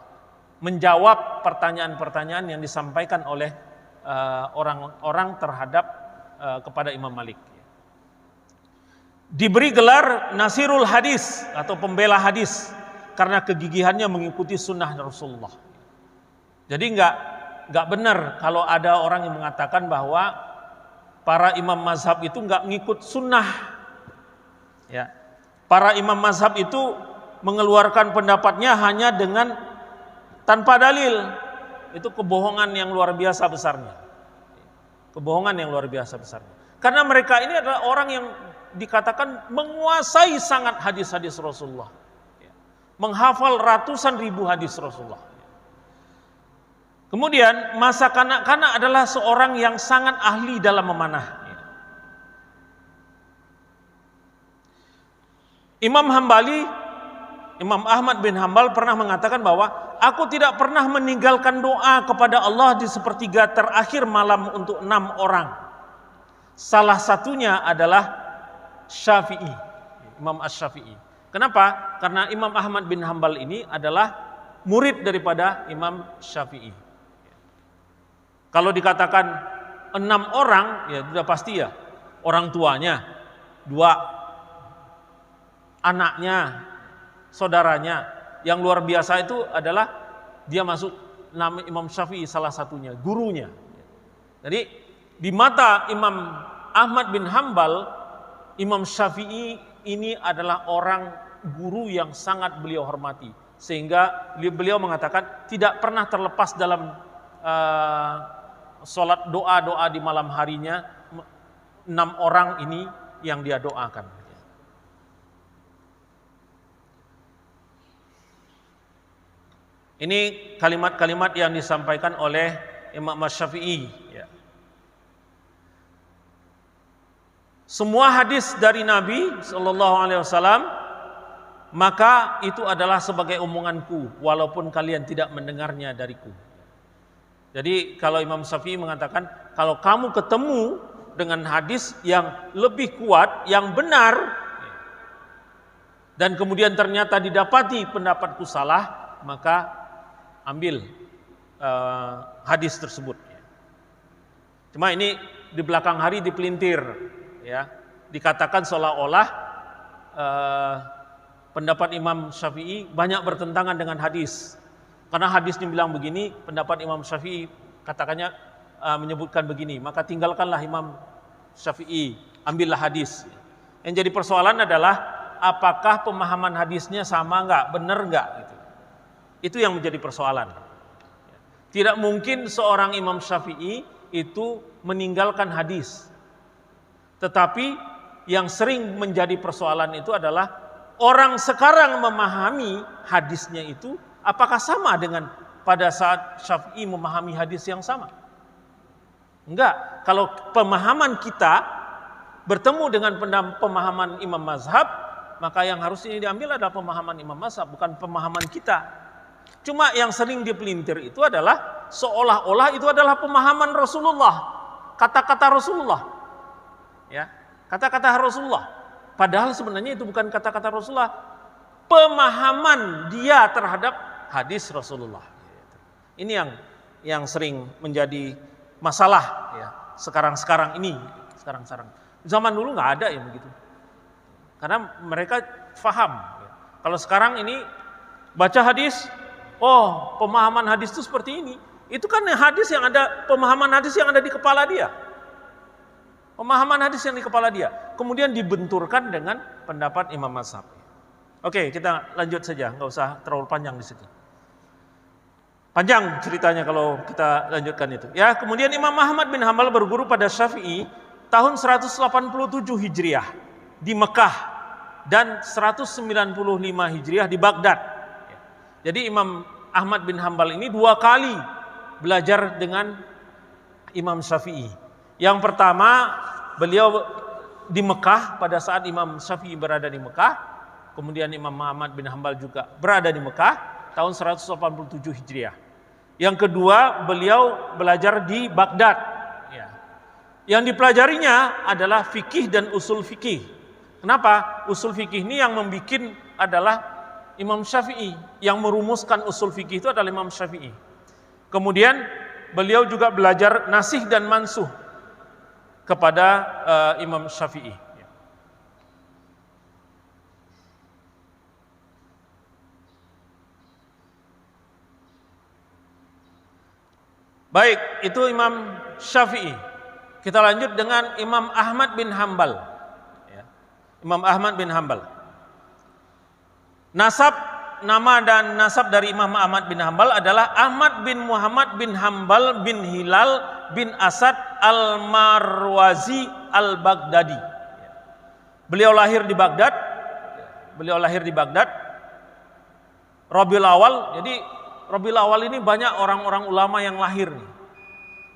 Speaker 1: Menjawab pertanyaan-pertanyaan yang disampaikan oleh orang-orang terhadap kepada Imam Malik. diberi gelar Nasirul Hadis atau pembela hadis karena kegigihannya mengikuti sunnah Rasulullah. Jadi nggak benar kalau ada orang yang mengatakan bahwa para imam mazhab itu nggak mengikut sunnah. Ya, para imam mazhab itu mengeluarkan pendapatnya hanya dengan tanpa dalil. Itu kebohongan yang luar biasa besarnya. Kebohongan yang luar biasa besarnya. Karena mereka ini adalah orang yang dikatakan menguasai sangat hadis-hadis Rasulullah. Menghafal ratusan ribu hadis Rasulullah. Kemudian masa kanak-kanak adalah seorang yang sangat ahli dalam memanah. Imam Ahmad bin Hambal pernah mengatakan bahwa aku tidak pernah meninggalkan doa kepada Allah di sepertiga terakhir malam untuk 6 orang. Salah satunya adalah Syafi'i, Imam Asy-Syafi'i. Kenapa? Karena Imam Ahmad bin Hambal ini adalah murid daripada Imam Syafi'i. Kalau dikatakan 6 orang, ya sudah pasti ya. Orang tuanya, 2, anaknya, saudaranya. Yang luar biasa itu adalah dia masuk nama Imam Syafi'i salah satunya, gurunya. Jadi di mata Imam Ahmad bin Hambal, Imam Syafi'i ini adalah orang guru yang sangat beliau hormati. Sehingga beliau mengatakan tidak pernah terlepas dalam sholat doa-doa di malam harinya 6 orang ini yang dia doakan. Ini kalimat-kalimat yang disampaikan oleh Imam Syafi'i. Ya. Semua hadis dari Nabi SAW, maka itu adalah sebagai omonganku, walaupun kalian tidak mendengarnya dariku. Jadi kalau Imam Syafi'i mengatakan, kalau kamu ketemu dengan hadis yang lebih kuat, yang benar, dan kemudian ternyata didapati pendapatku salah, maka ambil hadis tersebut. Cuma ini di belakang hari dipelintir, ya, dikatakan seolah-olah pendapat Imam Syafi'i banyak bertentangan dengan hadis. Karena hadisnya bilang begini, pendapat Imam Syafi'i katakannya menyebutkan begini, maka tinggalkanlah Imam Syafi'i, ambillah hadis. Yang jadi persoalan adalah apakah pemahaman hadisnya sama enggak, benar enggak gitu. Itu yang menjadi persoalan. Tidak mungkin seorang Imam Syafi'i itu meninggalkan hadis. Tetapi yang sering menjadi persoalan itu adalah orang sekarang memahami hadisnya itu apakah sama dengan pada saat Syafi'i memahami hadis yang sama? Enggak. Kalau pemahaman kita bertemu dengan pemahaman imam mazhab, maka yang harus ini diambil adalah pemahaman imam mazhab, bukan pemahaman kita. Cuma yang sering dipelintir itu adalah seolah-olah itu adalah pemahaman Rasulullah, kata-kata Rasulullah, ya, kata-kata Rasulullah. Padahal sebenarnya itu bukan kata-kata Rasulullah, pemahaman dia terhadap hadis Rasulullah. Ini yang sering menjadi masalah, ya, sekarang ini. Zaman dulu nggak ada yang begitu, karena mereka faham. Kalau sekarang ini baca hadis, oh pemahaman hadis itu seperti ini. Itu kan hadis yang ada, pemahaman hadis yang ada di kepala dia. Pemahaman hadis yang di kepala dia. Kemudian dibenturkan dengan pendapat imam mazhab. Oke, kita lanjut saja, nggak usah terlalu panjang di situ. Panjang ceritanya kalau kita lanjutkan itu. Ya, kemudian Imam Ahmad bin Hambal berguru pada Syafi'i tahun 187 Hijriah di Mekah dan 195 Hijriah di Baghdad. Jadi Imam Ahmad bin Hambal ini 2 kali belajar dengan Imam Syafi'i. Yang pertama, beliau di Mekah pada saat Imam Syafi'i berada di Mekah. Kemudian Imam Ahmad bin Hambal juga berada di Mekah tahun 187 Hijriah. Yang kedua, beliau belajar di Baghdad. Ya. Yang dipelajarinya adalah fikih dan usul fikih. Kenapa? Usul fikih ini yang membuat adalah Imam Syafi'i. Yang merumuskan usul fikih itu adalah Imam Syafi'i. Kemudian beliau juga belajar nasih dan mansuh kepada Imam Syafi'i. Baik, itu Imam Syafi'i. Kita lanjut dengan Imam Ahmad bin Hambal. Ya. Imam Ahmad bin Hambal. Nama dan nasab dari Imam Ahmad bin Hambal adalah Ahmad bin Muhammad bin Hambal bin Hilal bin Asad al-Marwazi al-Baghdadi. Beliau lahir di Baghdad. Rabiul Awal. Jadi Rabiul Awal ini banyak orang-orang ulama yang lahir nih.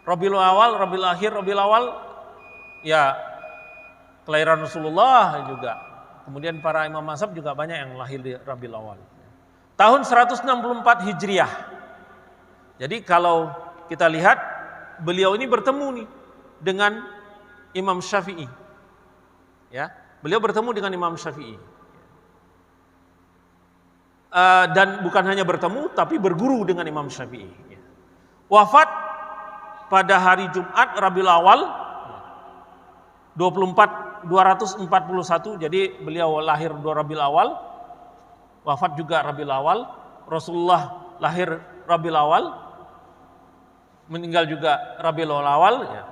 Speaker 1: Rabiul Awal, Rabiul Akhir, Rabiul Awal ya kelahiran Rasulullah juga. Kemudian para imam mazhab juga banyak yang lahir di Rabiul Awal. Tahun 164 Hijriah. Jadi kalau kita lihat beliau ini bertemu nih dengan Imam Syafi'i. Ya, beliau bertemu dengan Imam Syafi'i. Dan bukan hanya bertemu tapi berguru dengan Imam Syafi'i. Wafat pada hari Jumat Rabiul Awal 241, jadi beliau lahir 2 Rabiul Awal, wafat juga Rabiul Awal. Rasulullah lahir Rabiul Awal, meninggal juga Rabiul Awal ya.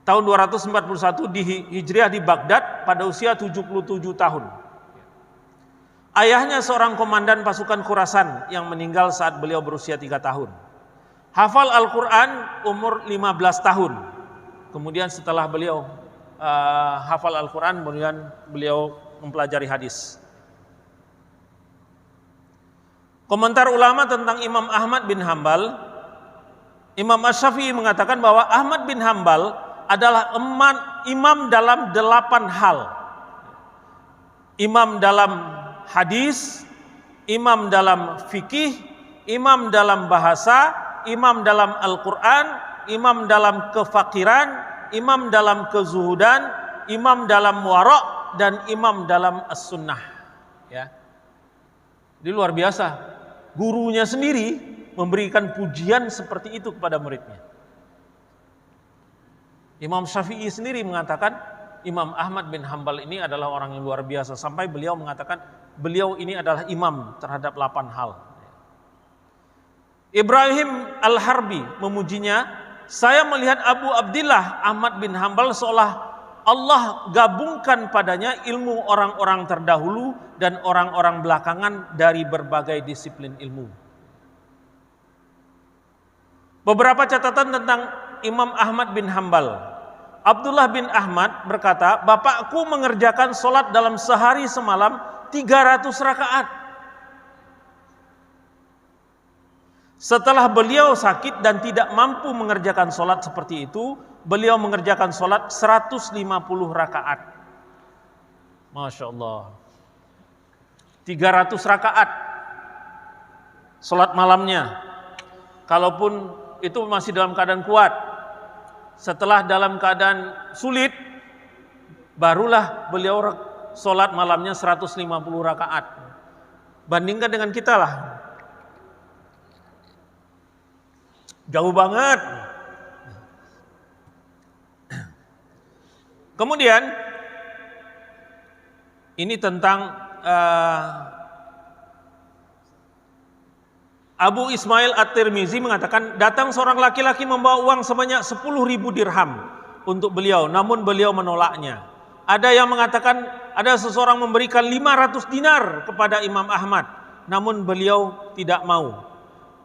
Speaker 1: Tahun 241 di Hijriah di Baghdad pada usia 77 tahun. Ayahnya seorang komandan pasukan Khurasan yang meninggal saat beliau berusia 3 tahun. Hafal Al-Quran umur 15 tahun. Kemudian setelah beliau hafal Al-Quran, kemudian beliau mempelajari hadis. Komentar ulama tentang Imam Ahmad bin Hambal, Imam Asy-Syafi'i mengatakan bahwa Ahmad bin Hambal adalah imam dalam 8 hal. Imam dalam hadis, imam dalam fikih, imam dalam bahasa, imam dalam Al-Quran, imam dalam kefakiran, imam dalam kezuhudan, imam dalam wara' dan imam dalam as-sunnah. Ya. Ini luar biasa. Gurunya sendiri memberikan pujian seperti itu kepada muridnya. Imam Syafi'i sendiri mengatakan Imam Ahmad bin Hambal ini adalah orang yang luar biasa, sampai beliau mengatakan beliau ini adalah imam terhadap 8 hal. Ibrahim Al-Harbi memujinya, saya melihat Abu Abdillah Ahmad bin Hambal seolah Allah gabungkan padanya ilmu orang-orang terdahulu dan orang-orang belakangan dari berbagai disiplin ilmu. Beberapa catatan tentang Imam Ahmad bin Hambal. Abdullah bin Ahmad berkata, bapakku mengerjakan sholat dalam sehari semalam 300 rakaat. Setelah beliau sakit dan tidak mampu mengerjakan sholat seperti itu, beliau mengerjakan sholat 150 rakaat. Masya Allah. 300 rakaat sholat malamnya. Kalaupun itu masih dalam keadaan kuat. Setelah dalam keadaan sulit, barulah beliau sholat malamnya 150 rakaat. Bandingkan dengan kita lah. Jauh banget. Kemudian, ini tentang Abu Ismail At-Tirmizi mengatakan, datang seorang laki-laki membawa uang sebanyak 10.000 dirham untuk beliau, namun beliau menolaknya. Ada yang mengatakan ada seseorang memberikan 500 dinar kepada Imam Ahmad, namun beliau tidak mau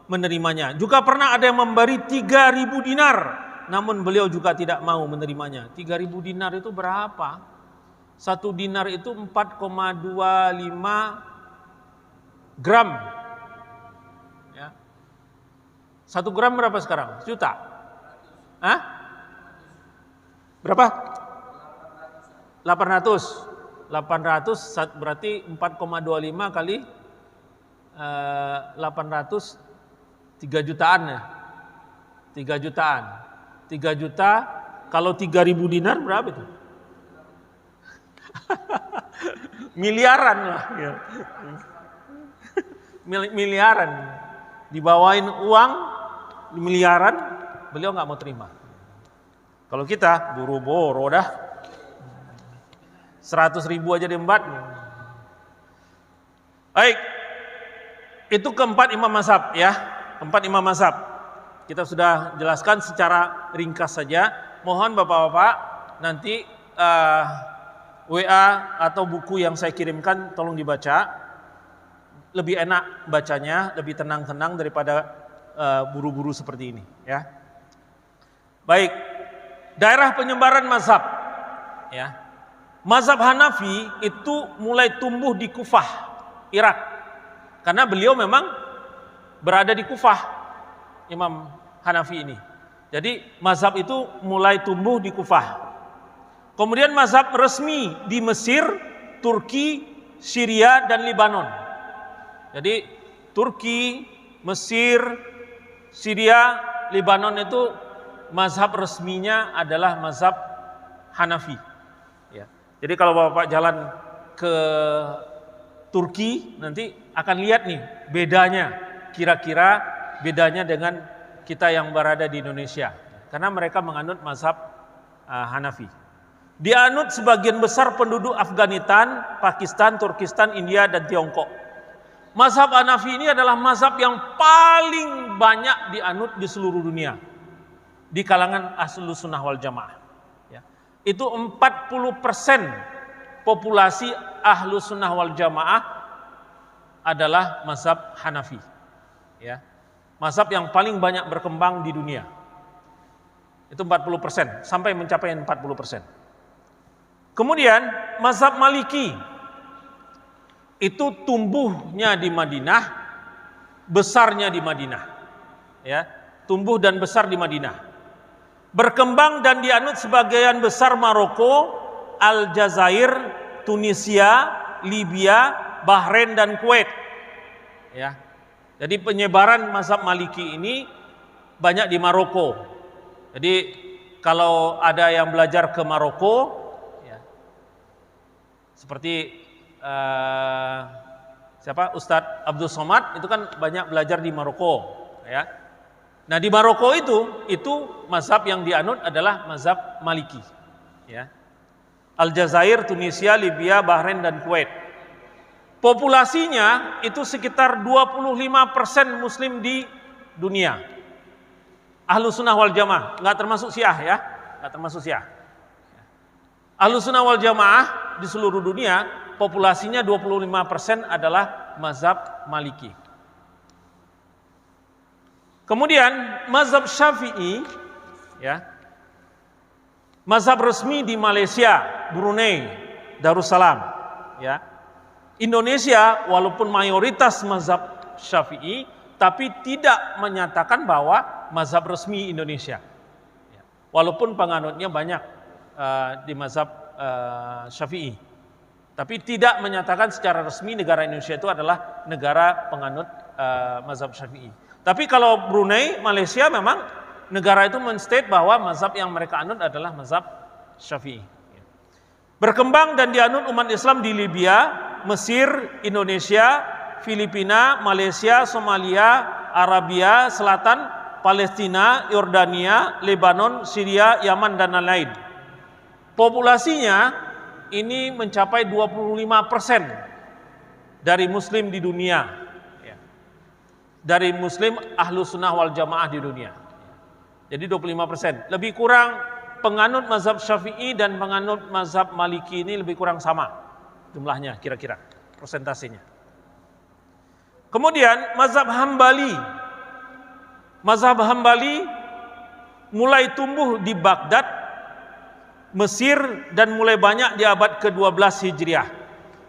Speaker 1: menerimanya. Juga pernah ada yang memberi 3.000 dinar, namun beliau juga tidak mau menerimanya. 3.000 dinar itu berapa? 1 dinar itu 4,25 gram. 1 gram berapa sekarang? Juta? Hah? Berapa? 800. 800 berarti 4,25 kali 800 3 jutaan ya. 3 jutaan. 3 juta kalau 3.000 dinar berapa itu? Miliaran lah ya. Miliaran. Dibawain uang miliaran, beliau nggak mau terima. Kalau kita buru-buru dah 100.000 aja diembat. Baik, itu keempat imam mazhab ya, keempat imam mazhab. Kita sudah jelaskan secara ringkas saja. Mohon Bapak-bapak nanti WA atau buku yang saya kirimkan tolong dibaca. Lebih enak bacanya, lebih tenang-tenang daripada buru-buru seperti ini, ya. Baik, daerah penyebaran mazhab, ya. Mazhab Hanafi itu mulai tumbuh di Kufah, Irak. Karena beliau memang berada di Kufah, Imam Hanafi ini. Jadi mazhab itu mulai tumbuh di Kufah. Kemudian mazhab resmi di Mesir, Turki, Syria dan Lebanon. Jadi Turki, Mesir, Syria, Lebanon itu mazhab resminya adalah mazhab Hanafi. Ya. Jadi kalau Bapak jalan ke Turki nanti akan lihat nih bedanya, kira-kira bedanya dengan kita yang berada di Indonesia. Karena mereka menganut mazhab Hanafi. Dianut sebagian besar penduduk Afghanistan, Pakistan, Turkistan, India dan Tiongkok. Mazhab Hanafi ini adalah mazhab yang paling banyak dianut di seluruh dunia di kalangan Ahlus Sunnah wal Jamaah. Ya. Itu 40% populasi Ahlus Sunnah wal Jamaah adalah mazhab Hanafi. Ya. Mazhab yang paling banyak berkembang di dunia. Itu 40%, sampai mencapai 40%. Kemudian mazhab Maliki itu tumbuhnya di Madinah, besarnya di Madinah, ya, tumbuh dan besar di Madinah, berkembang dan dianut sebagian besar Maroko, Aljazair, Tunisia, Libya, Bahrain dan Kuwait, ya. Jadi penyebaran mazhab Maliki ini banyak di Maroko. Jadi kalau ada yang belajar ke Maroko, ya, seperti Ustadz Abdul Somad itu kan banyak belajar di Maroko, ya. Nah di Maroko itu mazhab yang dianut adalah mazhab Maliki, ya. Aljazair, Tunisia, Libya, Bahrain dan Kuwait. Populasinya itu sekitar 25% Muslim di dunia. Ahlus Sunnah wal Jamaah, nggak termasuk Syiah, ya, nggak termasuk Syiah. Ahlus Sunnah wal Jamaah di seluruh dunia populasinya 25% adalah mazhab Maliki. Kemudian mazhab Syafi'i, ya, mazhab resmi di Malaysia, Brunei, Darussalam, ya. Indonesia walaupun mayoritas mazhab Syafi'i, tapi tidak menyatakan bahwa mazhab resmi Indonesia. Ya. Walaupun penganutnya banyak di mazhab Syafi'i. Tapi tidak menyatakan secara resmi negara Indonesia itu adalah negara penganut mazhab Syafi'i. Tapi kalau Brunei, Malaysia memang negara itu menstate bahwa mazhab yang mereka anut adalah mazhab Syafi'i. Berkembang dan dianut umat Islam di Libya, Mesir, Indonesia, Filipina, Malaysia, Somalia, Arabia Selatan, Palestina, Yordania, Lebanon, Syria, Yaman dan lain-lain. Populasinya ini mencapai 25% dari Muslim di dunia, ya. Dari Muslim Ahlus Sunnah wal Jamaah di dunia. Jadi 25%. Lebih kurang penganut mazhab Syafi'i dan penganut mazhab Maliki ini lebih kurang sama jumlahnya kira-kira persentasenya. Kemudian mazhab Hambali. Mazhab Hambali mulai tumbuh di Baghdad, Mesir dan mulai banyak di abad ke-12 Hijriah.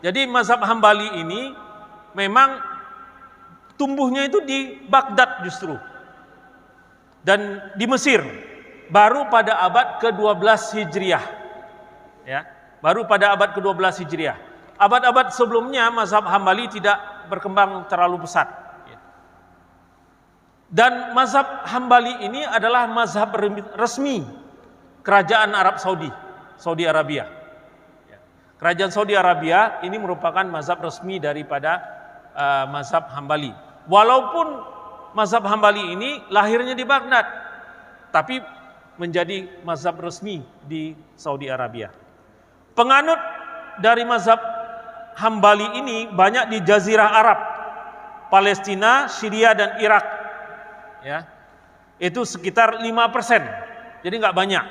Speaker 1: Jadi mazhab Hambali ini memang tumbuhnya itu di Baghdad justru. Dan di Mesir baru pada abad ke-12 Hijriah. Ya, baru pada abad ke-12 Hijriah. Abad-abad sebelumnya mazhab Hambali tidak berkembang terlalu pesat. Dan mazhab Hambali ini adalah mazhab resmi Kerajaan Arab Saudi, Saudi Arabia. Kerajaan Saudi Arabia ini merupakan mazhab resmi daripada mazhab Hambali. Walaupun mazhab Hambali ini lahirnya di Baghdad, tapi menjadi mazhab resmi di Saudi Arabia. Penganut dari mazhab Hambali ini banyak di Jazirah Arab, Palestina, Syria dan Irak. Ya. Itu sekitar 5%, jadi nggak banyak.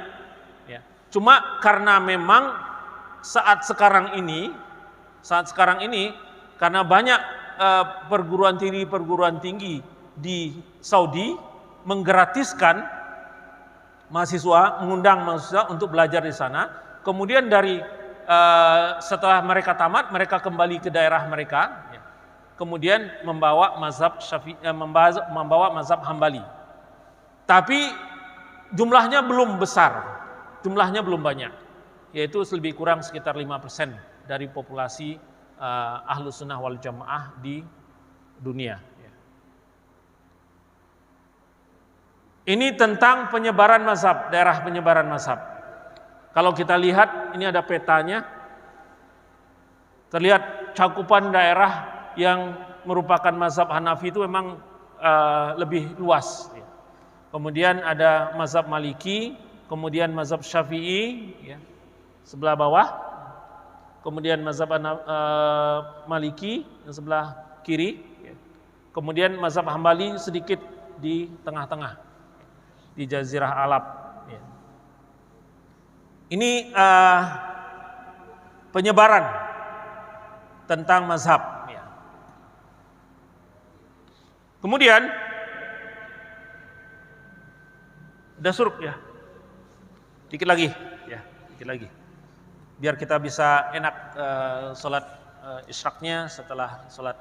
Speaker 1: Ya. Cuma karena memang saat sekarang ini karena banyak perguruan tinggi di Saudi menggratiskan mengundang mahasiswa untuk belajar di sana. Kemudian setelah mereka tamat, mereka kembali ke daerah mereka, ya. Kemudian membawa mazhab Hambali. Tapi jumlahnya belum besar, jumlahnya belum banyak, yaitu lebih kurang sekitar 5% dari populasi Ahlus Sunnah wal Jamaah di dunia. Ini tentang penyebaran mazhab, daerah penyebaran mazhab. Kalau kita lihat, ini ada petanya, terlihat cakupan daerah yang merupakan mazhab Hanafi itu memang lebih luas. Kemudian ada mazhab Maliki, kemudian mazhab Syafi'i, ya, sebelah bawah, kemudian mazhab Maliki yang sebelah kiri, ya. Kemudian mazhab Hambali sedikit di tengah-tengah, di Jazirah Alab. Ya. Ini penyebaran tentang mazhab. Ya. Kemudian udah suruk ya, dikit lagi, ya, dikit lagi, biar kita bisa enak sholat isyraqnya setelah sholat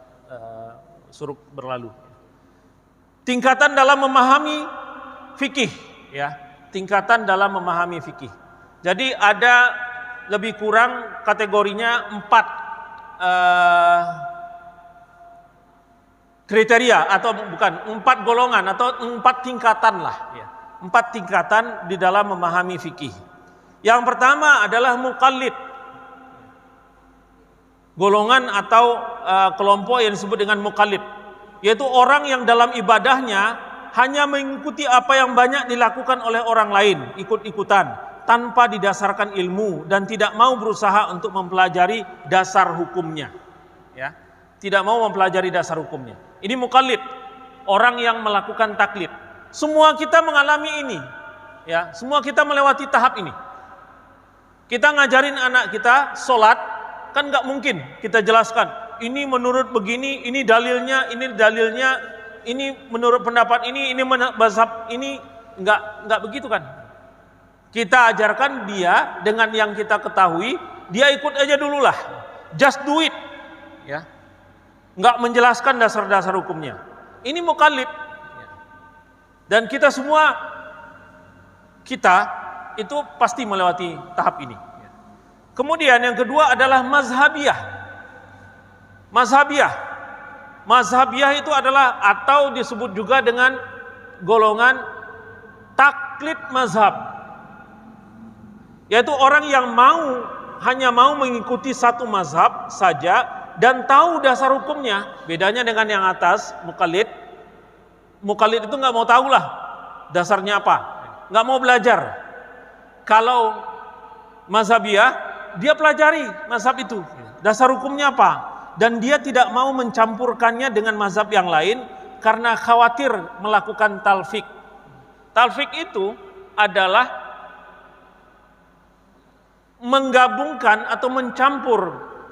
Speaker 1: suruk berlalu. Tingkatan dalam memahami fikih, ya, tingkatan dalam memahami fikih. Jadi ada lebih kurang kategorinya 4 kriteria atau bukan 4 golongan atau 4 tingkatan lah, ya. 4 tingkatan di dalam memahami fikih. Yang pertama adalah muqallid, golongan atau kelompok yang disebut dengan muqallid, yaitu orang yang dalam ibadahnya hanya mengikuti apa yang banyak dilakukan oleh orang lain, ikut-ikutan tanpa didasarkan ilmu dan tidak mau berusaha untuk mempelajari dasar hukumnya, ya, tidak mau mempelajari dasar hukumnya. Ini muqallid, orang yang melakukan taklid. Semua kita mengalami ini, ya, semua kita melewati tahap ini. Kita ngajarin anak kita sholat, kan nggak mungkin kita jelaskan ini menurut begini, ini dalilnya, ini menurut pendapat ini mazhab ini, nggak begitu kan? Kita ajarkan dia dengan yang kita ketahui, dia ikut aja dulu lah, just do it, ya, nggak menjelaskan dasar-dasar hukumnya. Ini muqallid. Dan kita semua itu pasti melewati tahap ini. Kemudian yang kedua adalah mazhabiyah. Mazhabiyah itu adalah atau disebut juga dengan golongan taklid mazhab, yaitu orang yang hanya mau mengikuti satu mazhab saja dan tahu dasar hukumnya. Bedanya dengan yang atas, muqallid. Muqallid itu nggak mau tahu lah dasarnya apa, nggak mau belajar. Kalau mazhabiyah, dia pelajari mazhab itu, dasar hukumnya apa, dan dia tidak mau mencampurkannya dengan mazhab yang lain karena khawatir melakukan talfik. Talfik itu adalah menggabungkan atau mencampur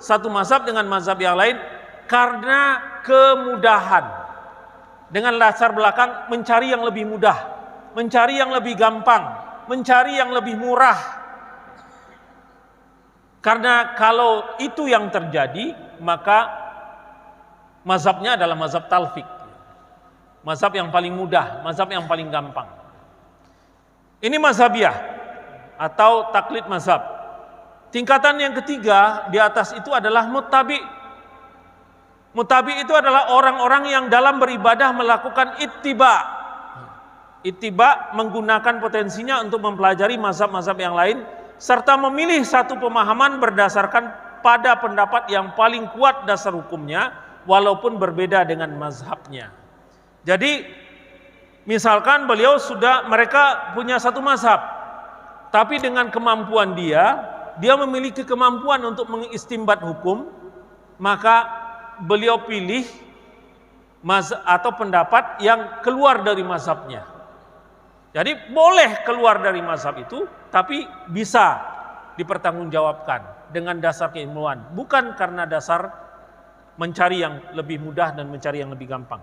Speaker 1: satu mazhab dengan mazhab yang lain karena kemudahan. Dengan latar belakang mencari yang lebih mudah, mencari yang lebih gampang, mencari yang lebih murah. Karena kalau itu yang terjadi, maka mazhabnya adalah mazhab talfik, mazhab yang paling mudah, mazhab yang paling gampang. Ini mazhabiyah atau taklid mazhab. Tingkatan yang ketiga di atas itu adalah muttabi'. Muttabi' itu adalah orang-orang yang dalam beribadah melakukan ittiba'. Ittiba' menggunakan potensinya untuk mempelajari mazhab-mazhab yang lain serta memilih satu pemahaman berdasarkan pada pendapat yang paling kuat dasar hukumnya walaupun berbeda dengan mazhabnya. Jadi misalkan mereka punya satu mazhab, tapi dengan kemampuan dia memiliki kemampuan untuk mengistimbat hukum, maka beliau pilih mazhab atau pendapat yang keluar dari mazhabnya. Jadi boleh keluar dari mazhab itu, tapi bisa dipertanggungjawabkan dengan dasar keilmuan, bukan karena dasar mencari yang lebih mudah dan mencari yang lebih gampang.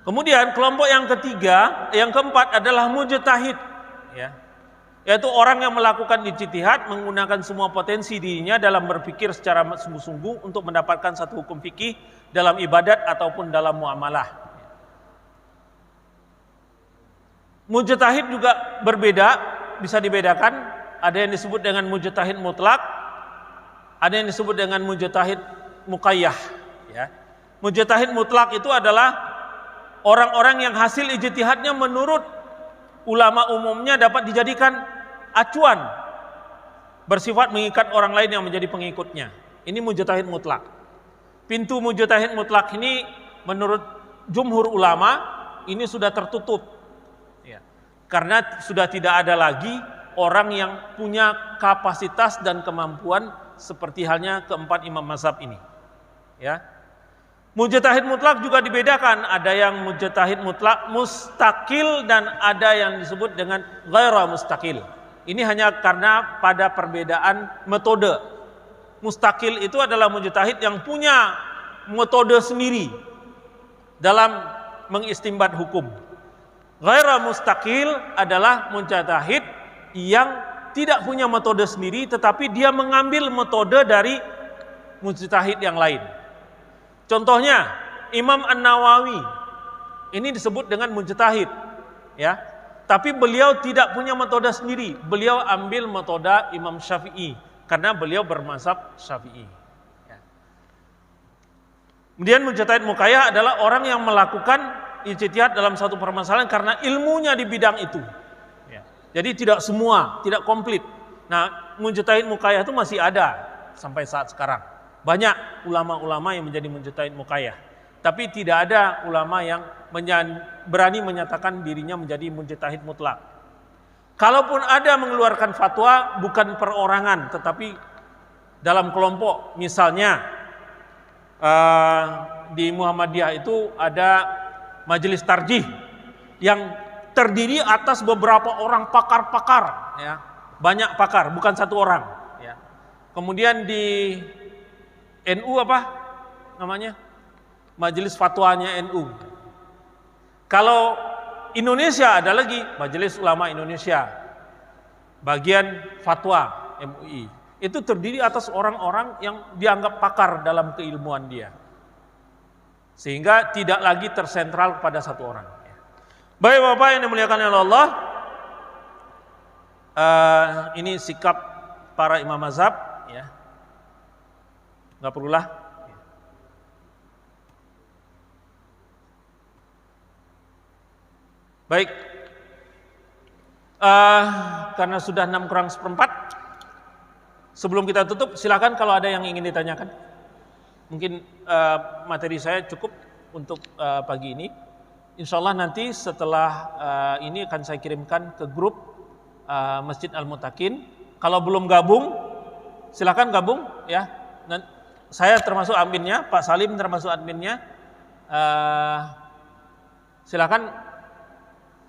Speaker 1: Kemudian kelompok yang ketiga, yang keempat adalah mujtahid, ya. Yaitu orang yang melakukan ijtihad menggunakan semua potensi dirinya dalam berpikir secara sungguh-sungguh untuk mendapatkan satu hukum fikih dalam ibadat ataupun dalam muamalah. Mujtahid juga berbeda, bisa dibedakan. Ada yang disebut dengan mujtahid mutlak, ada yang disebut dengan mujtahid muqayyah, ya. Mujtahid mutlak itu adalah orang-orang yang hasil ijtihadnya menurut ulama umumnya dapat dijadikan acuan, bersifat mengikat orang lain yang menjadi pengikutnya. Ini mujtahid mutlak. Pintu mujtahid mutlak ini menurut jumhur ulama ini sudah tertutup, ya. Karena sudah tidak ada lagi orang yang punya kapasitas dan kemampuan seperti halnya keempat imam mazhab ini, ya. Mujtahid mutlak juga dibedakan, ada yang mujtahid mutlak mustaqil dan ada yang disebut dengan ghaira mustaqil. Ini hanya karena pada perbedaan metode. Mustaqil itu adalah mujtahid yang punya metode sendiri dalam mengistimbat hukum. Ghaira mustaqil adalah mujtahid yang tidak punya metode sendiri, tetapi dia mengambil metode dari mujtahid yang lain. Contohnya Imam An-Nawawi ini disebut dengan mujtahid, ya. Tapi beliau tidak punya metode sendiri. Beliau ambil metode Imam Syafi'i karena beliau bermazhab Syafi'i, ya. Kemudian mujtahid muqayyah adalah orang yang melakukan ijtihad dalam satu permasalahan karena ilmunya di bidang itu, ya. Jadi tidak semua, tidak komplit. Nah, mujtahid muqayyah itu masih ada sampai saat sekarang. Banyak ulama-ulama yang menjadi mujtahid muqayyah, tapi tidak ada ulama yang berani menyatakan dirinya menjadi mujtahid mutlak. Kalaupun ada mengeluarkan fatwa bukan perorangan tetapi dalam kelompok, misalnya di Muhammadiyah itu ada majelis tarjih yang terdiri atas beberapa orang pakar-pakar, ya. Banyak pakar, bukan satu orang, ya. Kemudian di NU apa namanya? Majelis Fatwanya NU. Kalau Indonesia ada lagi Majelis Ulama Indonesia, bagian fatwa MUI. Itu terdiri atas orang-orang yang dianggap pakar dalam keilmuan dia, sehingga tidak lagi tersentral pada satu orang. Baik Bapak yang dimuliakan oleh Allah, ini sikap para imam mazhab, ya. Nggak perlulah. Baik, karena sudah 6:4, sebelum kita tutup, silakan kalau ada yang ingin ditanyakan. Mungkin materi saya cukup untuk pagi ini. Insya Allah nanti setelah ini akan saya kirimkan ke grup Masjid Al-Mutakin. Kalau belum gabung, silakan gabung, ya. Saya termasuk adminnya, Pak Salim termasuk adminnya. Silakan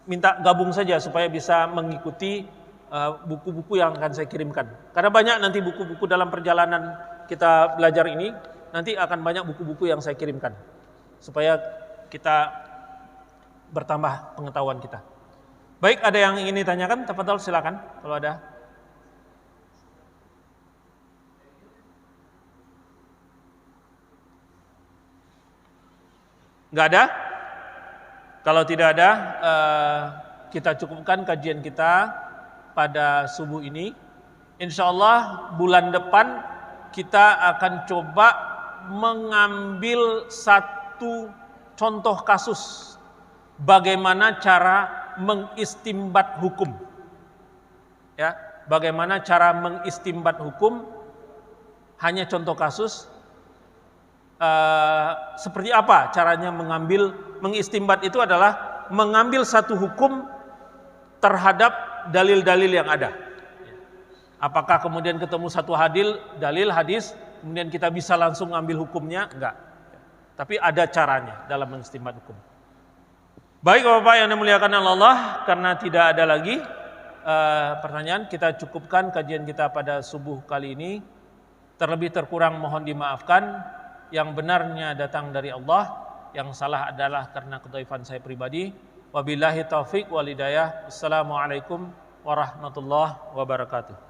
Speaker 1: minta gabung saja supaya bisa mengikuti buku-buku yang akan saya kirimkan. Karena banyak nanti buku-buku dalam perjalanan kita belajar ini, nanti akan banyak buku-buku yang saya kirimkan supaya kita bertambah pengetahuan kita. Baik, ada yang ingin ditanyakan? Tafadhol, silakan kalau ada. Enggak ada? Kalau tidak ada, kita cukupkan kajian kita pada subuh ini. Insya Allah bulan depan kita akan coba mengambil satu contoh kasus bagaimana cara mengistimbat hukum. Ya, bagaimana cara mengistimbat hukum? Hanya contoh kasus. Seperti apa caranya mengistimbat itu adalah mengambil satu hukum terhadap dalil-dalil yang ada. Apakah kemudian ketemu satu dalil hadis, kemudian kita bisa langsung ambil hukumnya? Enggak. Tapi ada caranya dalam mengistimbat hukum. Baik Bapak yang dimuliakan Allah, karena tidak ada lagi pertanyaan, kita cukupkan kajian kita pada subuh kali ini. Terlebih terkurang mohon dimaafkan. Yang benarnya datang dari Allah, yang salah adalah karena kedhaifan saya pribadi. Wabillahi taufik wal hidayah. Assalamualaikum warahmatullahi wabarakatuh.